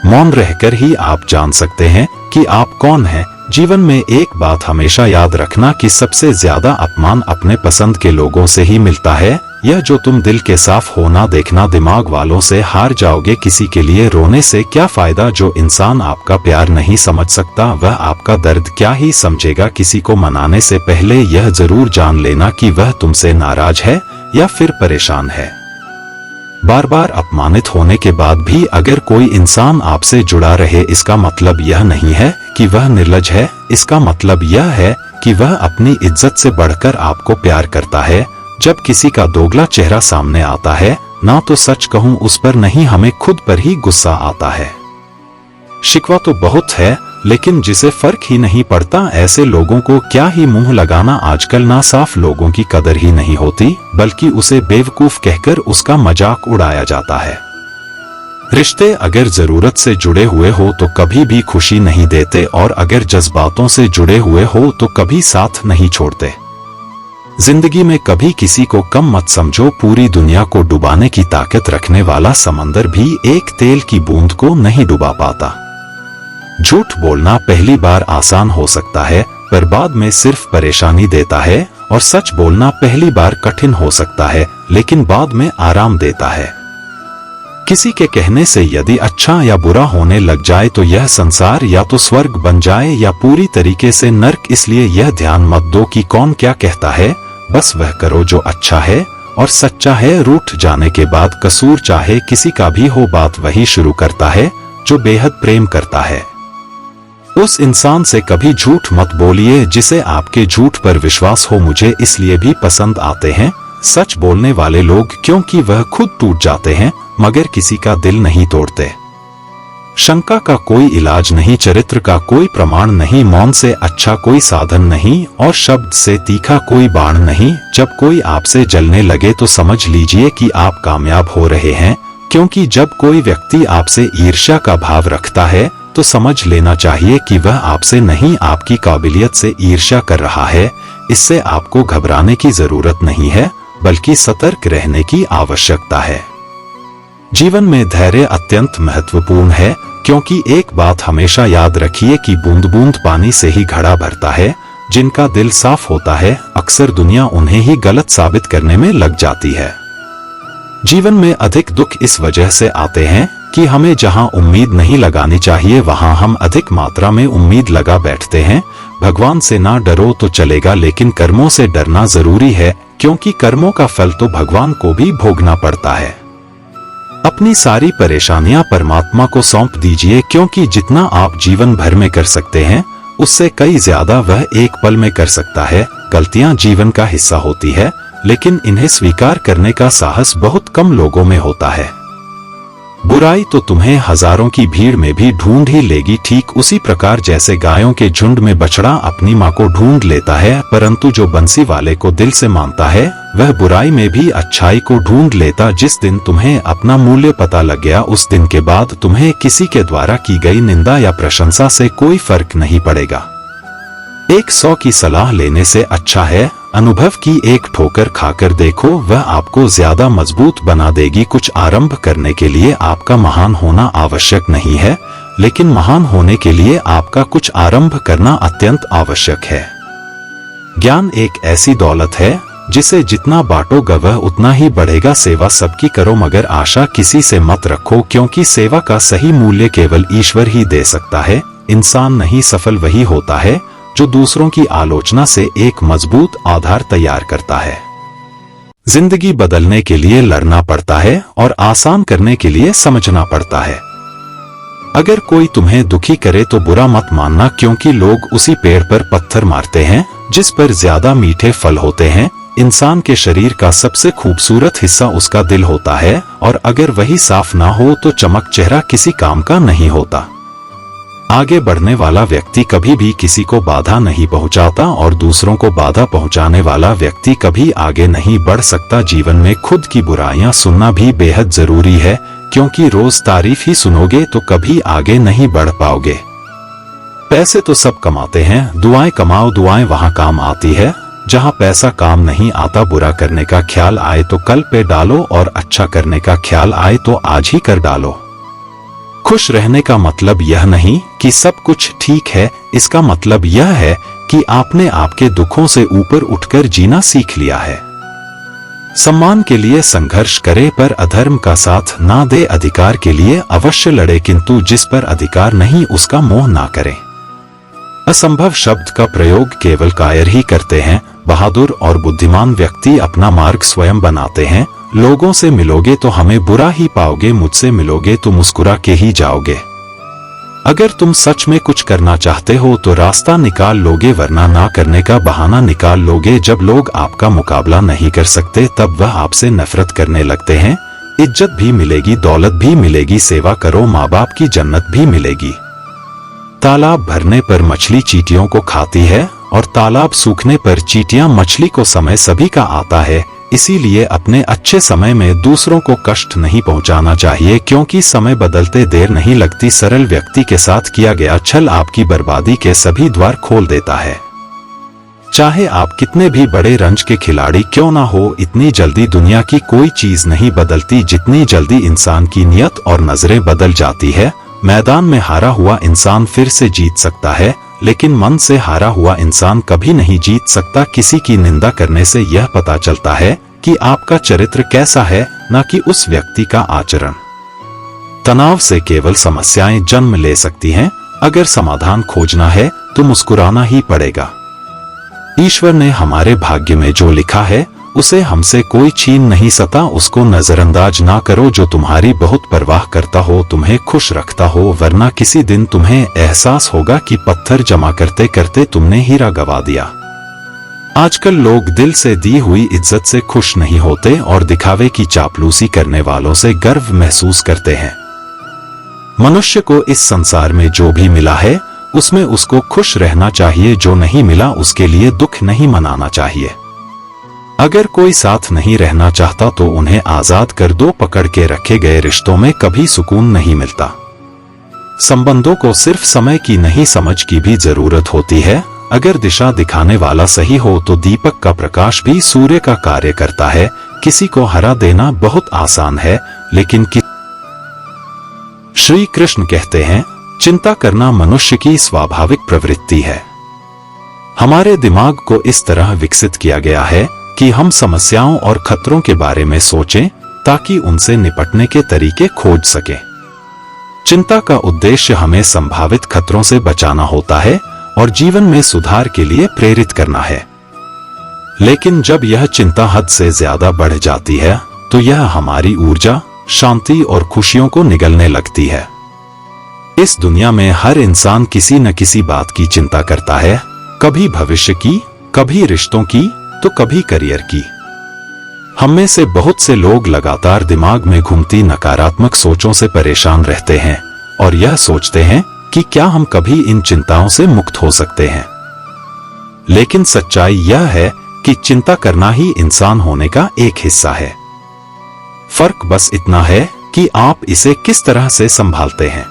मौन रहकर ही आप जान सकते हैं कि आप कौन हैं। जीवन में एक बात हमेशा याद रखना कि सबसे ज्यादा अपमान अपने पसंद के लोगों से ही मिलता है। यह जो तुम दिल के साफ होना देखना, दिमाग वालों से हार जाओगे। किसी के लिए रोने से क्या फायदा, जो इंसान आपका प्यार नहीं समझ सकता वह आपका दर्द क्या ही समझेगा। किसी को मनाने से पहले यह जरूर जान लेना कि वह तुमसे नाराज है या फिर परेशान है। बार बार अपमानित होने के बाद भी अगर कोई इंसान आपसे जुड़ा रहे, इसका मतलब यह नहीं है कि वह निर्लज है। इसका मतलब यह है कि वह अपनी इज्जत से बढ़कर आपको प्यार करता है। जब किसी का दोगला चेहरा सामने आता है, ना तो सच कहूं उस पर नहीं, हमें खुद पर ही गुस्सा आता है। शिकवा तो बहुत है, लेकिन जिसे फर्क ही नहीं पड़ता ऐसे लोगों को क्या ही मुंह लगाना। आजकल ना साफ लोगों की कदर ही नहीं होती, बल्कि उसे बेवकूफ कहकर उसका मजाक उड़ाया जाता है। रिश्ते अगर जरूरत से जुड़े हुए हो तो कभी भी खुशी नहीं देते, और अगर जज्बातों से जुड़े हुए हो तो कभी साथ नहीं छोड़ते। जिंदगी में कभी किसी को कम मत समझो। पूरी दुनिया को डुबाने की ताकत रखने वाला समंदर भी एक तेल की बूंद को नहीं डुबा पाता। झूठ बोलना पहली बार आसान हो सकता है, पर बाद में सिर्फ परेशानी देता है। और सच बोलना पहली बार कठिन हो सकता है, लेकिन बाद में आराम देता है। किसी के कहने से यदि अच्छा या बुरा होने लग जाए तो यह संसार या तो स्वर्ग बन जाए या पूरी तरीके से नर्क। इसलिए यह ध्यान मत दो कि कौन क्या कहता है, बस वह करो जो अच्छा है और सच्चा है। रूठ जाने के बाद कसूर चाहे किसी का भी हो, बात वही शुरू करता है जो बेहद प्रेम करता है। उस इंसान से कभी झूठ मत बोलिए जिसे आपके झूठ पर विश्वास हो। मुझे इसलिए भी पसंद आते हैं सच बोलने वाले लोग, क्योंकि वह खुद टूट जाते हैं मगर किसी का दिल नहीं तोड़ते। शंका का कोई इलाज नहीं, चरित्र का कोई प्रमाण नहीं, मौन से अच्छा कोई साधन नहीं और शब्द से तीखा कोई बाण नहीं। जब कोई आपसे जलने लगे तो समझ लीजिए कि आप कामयाब हो रहे हैं, क्योंकि जब कोई व्यक्ति आपसे ईर्ष्या का भाव रखता है तो समझ लेना चाहिए कि वह आपसे नहीं आपकी काबिलियत से ईर्ष्या कर रहा है। इससे आपको घबराने की जरूरत नहीं है, बल्कि सतर्क रहने की आवश्यकता है। जीवन में धैर्य अत्यंत महत्वपूर्ण है, क्योंकि एक बात हमेशा याद रखिए कि बूंद बूंद पानी से ही घड़ा भरता है। जिनका दिल साफ होता है, अक्सर दुनिया उन्हें ही गलत साबित करने में लग जाती है। जीवन में अधिक दुख इस वजह से आते हैं कि हमें जहां उम्मीद नहीं लगानी चाहिए वहां हम अधिक मात्रा में उम्मीद लगा बैठते हैं। भगवान से ना डरो तो चलेगा, लेकिन कर्मों से डरना जरूरी है, क्योंकि कर्मों का फल तो भगवान को भी भोगना पड़ता है। अपनी सारी परेशानियां परमात्मा को सौंप दीजिए, क्योंकि जितना आप जीवन भर में कर सकते हैं उससे कई ज्यादा वह एक पल में कर सकता है। गलतियां जीवन का हिस्सा होती है, लेकिन इन्हें स्वीकार करने का साहस बहुत कम लोगों में होता है। बुराई तो तुम्हें हजारों की भीड़ में भी ढूंढ ही लेगी, ठीक उसी प्रकार जैसे गायों के झुंड में बछड़ा अपनी मां को ढूंढ लेता है, परंतु जो बंसी वाले को दिल से मानता है वह बुराई में भी अच्छाई को ढूंढ लेता। जिस दिन तुम्हें अपना मूल्य पता लग गया, उस दिन के बाद तुम्हें किसी के द्वारा की गई निंदा या प्रशंसा से कोई फर्क नहीं पड़ेगा। 100 की सलाह लेने से अच्छा है अनुभव की एक ठोकर खाकर देखो, वह आपको ज्यादा मजबूत बना देगी। कुछ आरंभ करने के लिए आपका महान होना आवश्यक नहीं है, लेकिन महान होने के लिए आपका कुछ आरंभ करना अत्यंत आवश्यक है। ज्ञान एक ऐसी दौलत है जिसे जितना बांटोगे वह उतना ही बढ़ेगा। सेवा सबकी करो, मगर आशा किसी से मत रखो, क्योंकि सेवा का सही मूल्य केवल ईश्वर ही दे सकता है। इंसान नहीं, सफल वही होता है जो दूसरों की आलोचना से एक मजबूत आधार तैयार करता है। जिंदगी बदलने के लिए लड़ना पड़ता है और आसान करने के लिए समझना पड़ता है। अगर कोई तुम्हें दुखी करे तो बुरा मत मानना, क्योंकि लोग उसी पेड़ पर पत्थर मारते हैं जिस पर ज्यादा मीठे फल होते हैं। इंसान के शरीर का सबसे खूबसूरत हिस्सा उसका दिल होता है, और अगर वही साफ ना हो तो चमक चेहरा किसी काम का नहीं होता। आगे बढ़ने वाला व्यक्ति कभी भी किसी को बाधा नहीं पहुंचाता, और दूसरों को बाधा पहुंचाने वाला व्यक्ति कभी आगे नहीं बढ़ सकता। जीवन में खुद की बुराइयां सुनना भी बेहद जरूरी है, क्योंकि रोज तारीफ ही सुनोगे तो कभी आगे नहीं बढ़ पाओगे। पैसे तो सब कमाते हैं, दुआएं कमाओ, दुआएं वहां काम आती है जहां पैसा काम नहीं आता। बुरा करने का ख्याल आए तो कल पे डालो, और अच्छा करने का ख्याल आए तो आज ही कर डालो। खुश रहने का मतलब यह नहीं कि सब कुछ ठीक है, इसका मतलब यह है कि आपने आपके दुखों से ऊपर उठकर जीना सीख लिया है। सम्मान के लिए संघर्ष करे पर अधर्म का साथ ना दे। अधिकार के लिए अवश्य लड़े, किंतु जिस पर अधिकार नहीं उसका मोह ना करें। असंभव शब्द का प्रयोग केवल कायर ही करते हैं। बहादुर और बुद्धिमान व्यक्ति अपना मार्ग स्वयं बनाते हैं। लोगों से मिलोगे तो हमें बुरा ही पाओगे, मुझसे मिलोगे तो मुस्कुरा के ही जाओगे। अगर तुम सच में कुछ करना चाहते हो तो रास्ता निकाल लोगे, वरना ना करने का बहाना निकाल लोगे। जब लोग आपका मुकाबला नहीं कर सकते तब वह आपसे नफरत करने लगते हैं। इज्जत भी मिलेगी, दौलत भी मिलेगी, सेवा करो, माँ बाप की जन्नत भी मिलेगी। तालाब भरने पर मछली चींटियों को खाती है, और तालाब सूखने पर चींटियां मछली को। समय सभी का आता है, इसीलिए अपने अच्छे समय में दूसरों को कष्ट नहीं पहुंचाना चाहिए, क्योंकि समय बदलते देर नहीं लगती। सरल व्यक्ति के साथ किया गया छल आपकी बर्बादी के सभी द्वार खोल देता है। चाहे आप कितने भी बड़े रंज के खिलाड़ी क्यों ना हो, इतनी जल्दी दुनिया की कोई चीज नहीं बदलती जितनी जल्दी इंसान की नियत और नजरें बदल जाती है। मैदान में हारा हुआ इंसान फिर से जीत सकता है, लेकिन मन से हारा हुआ इंसान कभी नहीं जीत सकता। किसी की निंदा करने से यह पता चलता है कि आपका चरित्र कैसा है, न कि उस व्यक्ति का आचरण। तनाव से केवल समस्याएं जन्म ले सकती हैं। अगर समाधान खोजना है तो मुस्कुराना ही पड़ेगा। ईश्वर ने हमारे भाग्य में जो लिखा है उसे हमसे कोई छीन नहीं सकता। उसको नजरअंदाज ना करो। जो तुम्हारी बहुत परवाह करता हो, तुम्हें खुश रखता हो, वरना किसी दिन तुम्हें एहसास होगा कि पत्थर जमा करते करते तुमने हीरा गवा दिया। आजकल लोग दिल से दी हुई इज्जत से खुश नहीं होते और दिखावे की चापलूसी करने वालों से गर्व महसूस करते हैं। मनुष्य को इस संसार में जो भी मिला है उसमें उसको खुश रहना चाहिए। जो नहीं मिला उसके लिए दुख नहीं मनाना चाहिए। अगर कोई साथ नहीं रहना चाहता तो उन्हें आजाद कर दो। पकड़ के रखे गए रिश्तों में कभी सुकून नहीं मिलता। संबंधों को सिर्फ समय की नहीं समझ की भी जरूरत होती है। अगर दिशा दिखाने वाला सही हो तो दीपक का प्रकाश भी सूर्य का कार्य करता है। किसी को हरा देना बहुत आसान है, लेकिन श्री कृष्ण कहते हैं, चिंता करना मनुष्य की स्वाभाविक प्रवृत्ति है। हमारे दिमाग को इस तरह विकसित किया गया है कि हम समस्याओं और खतरों के बारे में सोचें ताकि उनसे निपटने के तरीके खोज सकें। चिंता का उद्देश्य हमें संभावित खतरों से बचाना होता है और जीवन में सुधार के लिए प्रेरित करना है। लेकिन जब यह चिंता हद से ज्यादा बढ़ जाती है तो यह हमारी ऊर्जा, शांति और खुशियों को निगलने लगती है। इस दुनिया में हर इंसान किसी न किसी बात की चिंता करता है, कभी भविष्य की, कभी रिश्तों की, तो कभी करियर की। हम में से बहुत से लोग लगातार दिमाग में घूमती नकारात्मक सोचों से परेशान रहते हैं और यह सोचते हैं कि क्या हम कभी इन चिंताओं से मुक्त हो सकते हैं। लेकिन सच्चाई यह है कि चिंता करना ही इंसान होने का एक हिस्सा है। फर्क बस इतना है कि आप इसे किस तरह से संभालते हैं।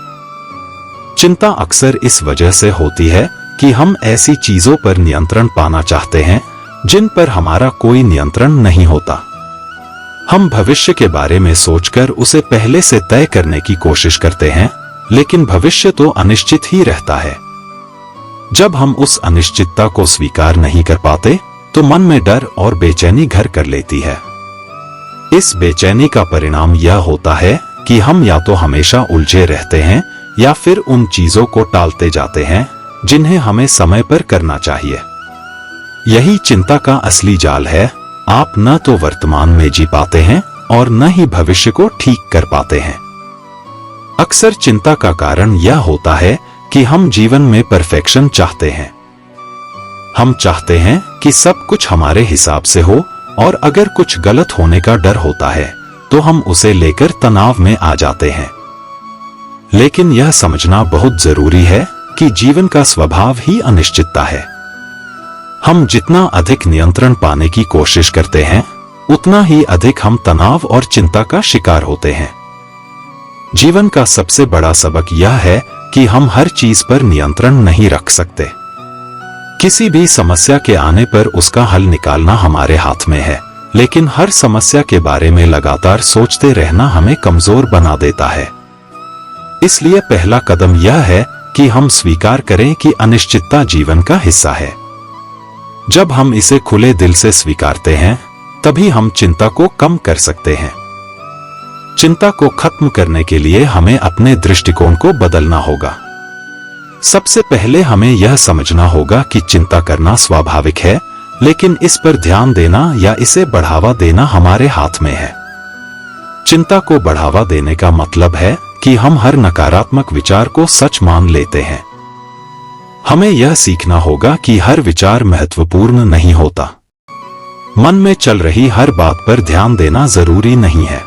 चिंता अक्सर इस वजह से होती है कि हम ऐसी चीजों पर नियंत्रण पाना चाहते हैं जिन पर हमारा कोई नियंत्रण नहीं होता। हम भविष्य के बारे में सोचकर उसे पहले से तय करने की कोशिश करते हैं, लेकिन भविष्य तो अनिश्चित ही रहता है। जब हम उस अनिश्चितता को स्वीकार नहीं कर पाते तो मन में डर और बेचैनी घर कर लेती है। इस बेचैनी का परिणाम यह होता है कि हम या तो हमेशा उलझे रहते हैं या फिर उन चीजों को टालते जाते हैं जिन्हें हमें समय पर करना चाहिए। यही चिंता का असली जाल है। आप न तो वर्तमान में जी पाते हैं और न ही भविष्य को ठीक कर पाते हैं। अक्सर चिंता का कारण यह होता है कि हम जीवन में परफेक्शन चाहते हैं। हम चाहते हैं कि सब कुछ हमारे हिसाब से हो और अगर कुछ गलत होने का डर होता है तो हम उसे लेकर तनाव में आ जाते हैं। लेकिन यह समझना बहुत जरूरी है कि जीवन का स्वभाव ही अनिश्चितता है। हम जितना अधिक नियंत्रण पाने की कोशिश करते हैं उतना ही अधिक हम तनाव और चिंता का शिकार होते हैं। जीवन का सबसे बड़ा सबक यह है कि हम हर चीज पर नियंत्रण नहीं रख सकते। किसी भी समस्या के आने पर उसका हल निकालना हमारे हाथ में है, लेकिन हर समस्या के बारे में लगातार सोचते रहना हमें कमजोर बना देता है। इसलिए पहला कदम यह है कि हम स्वीकार करें कि अनिश्चितता जीवन का हिस्सा है। जब हम इसे खुले दिल से स्वीकारते हैं तभी हम चिंता को कम कर सकते हैं। चिंता को खत्म करने के लिए हमें अपने दृष्टिकोण को बदलना होगा। सबसे पहले हमें यह समझना होगा कि चिंता करना स्वाभाविक है, लेकिन इस पर ध्यान देना या इसे बढ़ावा देना हमारे हाथ में है। चिंता को बढ़ावा देने का मतलब है कि हम हर नकारात्मक विचार को सच मान लेते हैं। हमें यह सीखना होगा कि हर विचार महत्वपूर्ण नहीं होता। मन में चल रही हर बात पर ध्यान देना जरूरी नहीं है।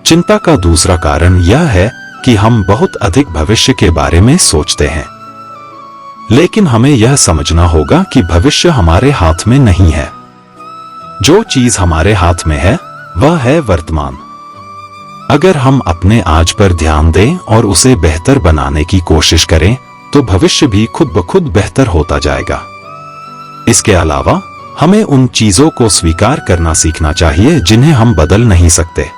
चिंता का दूसरा कारण यह है कि हम बहुत अधिक भविष्य के बारे में सोचते हैं। लेकिन हमें यह समझना होगा कि भविष्य हमारे हाथ में नहीं है। जो चीज हमारे हाथ में है वह है वर्तमान। अगर हम अपने आज पर ध्यान दें और उसे बेहतर बनाने की कोशिश करें तो भविष्य भी खुद ब खुद बेहतर होता जाएगा। इसके अलावा हमें उन चीजों को स्वीकार करना सीखना चाहिए जिन्हें हम बदल नहीं सकते।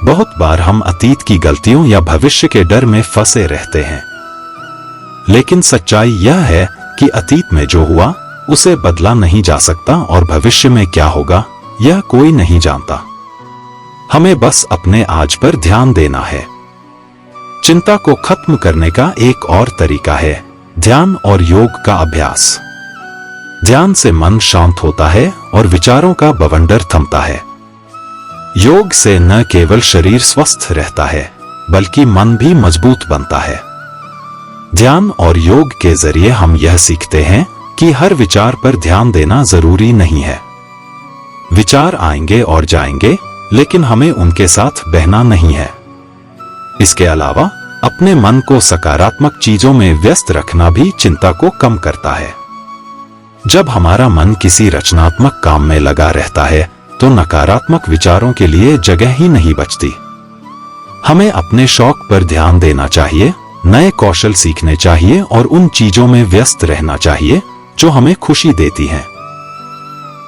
बहुत बार हम अतीत की गलतियों या भविष्य के डर में फंसे रहते हैं, लेकिन सच्चाई यह है कि अतीत में जो हुआ उसे बदला नहीं जा सकता और भविष्य में क्या होगा यह कोई नहीं जानता। हमें बस अपने आज पर ध्यान देना है। चिंता को खत्म करने का एक और तरीका है ध्यान और योग का अभ्यास। ध्यान से मन शांत होता है और विचारों का बवंडर थमता है। योग से न केवल शरीर स्वस्थ रहता है बल्कि मन भी मजबूत बनता है। ध्यान और योग के जरिए हम यह सीखते हैं कि हर विचार पर ध्यान देना जरूरी नहीं है। विचार आएंगे और जाएंगे, लेकिन हमें उनके साथ बहना नहीं है। इसके अलावा अपने मन को सकारात्मक चीजों में व्यस्त रखना भी चिंता को कम करता है। जब हमारा मन किसी रचनात्मक काम में लगा रहता है तो नकारात्मक विचारों के लिए जगह ही नहीं बचती। हमें अपने शौक पर ध्यान देना चाहिए, नए कौशल सीखने चाहिए और उन चीजों में व्यस्त रहना चाहिए जो हमें खुशी देती हैं।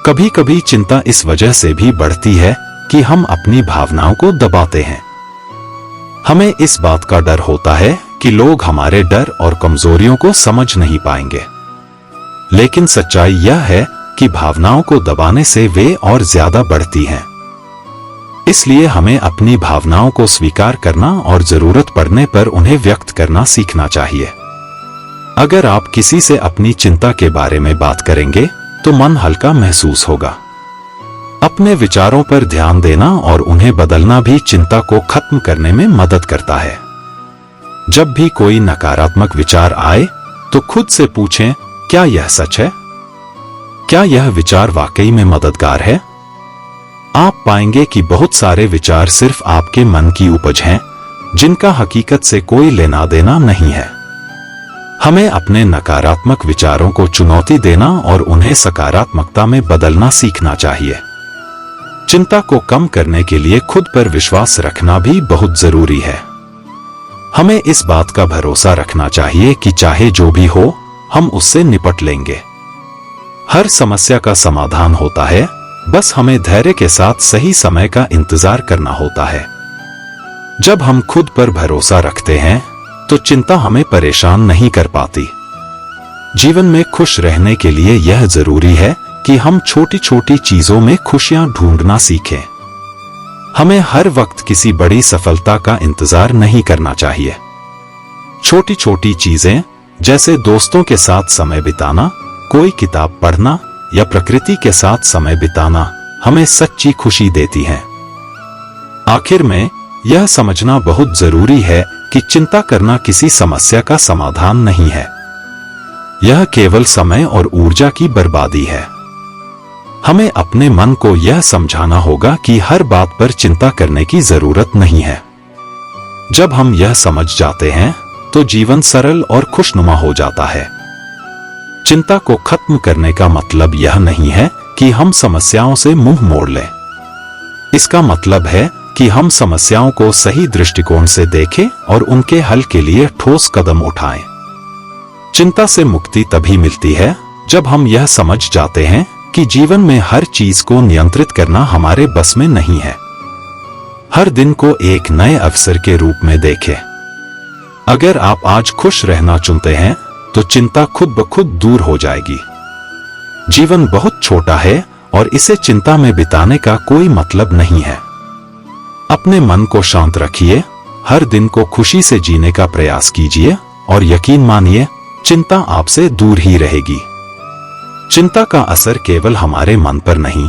कभी कभी चिंता इस वजह से भी बढ़ती है कि हम अपनी भावनाओं को दबाते हैं। हमें इस बात का डर होता है कि लोग हमारे डर और कमजोरियों को समझ नहीं पाएंगे। लेकिन सच्चाई यह है कि भावनाओं को दबाने से वे और ज्यादा बढ़ती हैं। इसलिए हमें अपनी भावनाओं को स्वीकार करना और जरूरत पड़ने पर उन्हें व्यक्त करना सीखना चाहिए। अगर आप किसी से अपनी चिंता के बारे में बात करेंगे तो मन हल्का महसूस होगा। अपने विचारों पर ध्यान देना और उन्हें बदलना भी चिंता को खत्म करने में मदद करता है। जब भी कोई नकारात्मक विचार आए तो खुद से पूछें, क्या यह सच है? क्या यह विचार वाकई में मददगार है? आप पाएंगे कि बहुत सारे विचार सिर्फ आपके मन की उपज हैं, जिनका हकीकत से कोई लेना देना नहीं है। हमें अपने नकारात्मक विचारों को चुनौती देना और उन्हें सकारात्मकता में बदलना सीखना चाहिए। चिंता को कम करने के लिए खुद पर विश्वास रखना भी बहुत जरूरी है। हमें इस बात का भरोसा रखना चाहिए कि चाहे जो भी हो, हम उससे निपट लेंगे। हर समस्या का समाधान होता है, बस हमें धैर्य के साथ सही समय का इंतजार करना होता है। जब हम खुद पर भरोसा रखते हैं तो चिंता हमें परेशान नहीं कर पाती। जीवन में खुश रहने के लिए यह जरूरी है कि हम छोटी छोटी चीजों में खुशियां ढूंढना सीखें। हमें हर वक्त किसी बड़ी सफलता का इंतजार नहीं करना चाहिए। छोटी छोटी चीजें जैसे दोस्तों के साथ समय बिताना, कोई किताब पढ़ना या प्रकृति के साथ समय बिताना हमें सच्ची खुशी देती हैं। आखिर में यह समझना बहुत जरूरी है कि चिंता करना किसी समस्या का समाधान नहीं है। यह केवल समय और ऊर्जा की बर्बादी है। हमें अपने मन को यह समझाना होगा कि हर बात पर चिंता करने की जरूरत नहीं है। जब हम यह समझ जाते हैं तो जीवन सरल और खुशनुमा हो जाता है। चिंता को खत्म करने का मतलब यह नहीं है कि हम समस्याओं से मुंह मोड़ लें। इसका मतलब है कि हम समस्याओं को सही दृष्टिकोण से देखें और उनके हल के लिए ठोस कदम उठाएं। चिंता से मुक्ति तभी मिलती है जब हम यह समझ जाते हैं कि जीवन में हर चीज को नियंत्रित करना हमारे बस में नहीं है। हर दिन को एक नए अवसर के रूप में देखें। अगर आप आज खुश रहना चुनते हैं तो चिंता खुद ब खुद दूर हो जाएगी। जीवन बहुत छोटा है और इसे चिंता में बिताने का कोई मतलब नहीं है। अपने मन को शांत रखिए, हर दिन को खुशी से जीने का प्रयास कीजिए और यकीन मानिए, चिंता आपसे दूर ही रहेगी। चिंता का असर केवल हमारे मन पर नहीं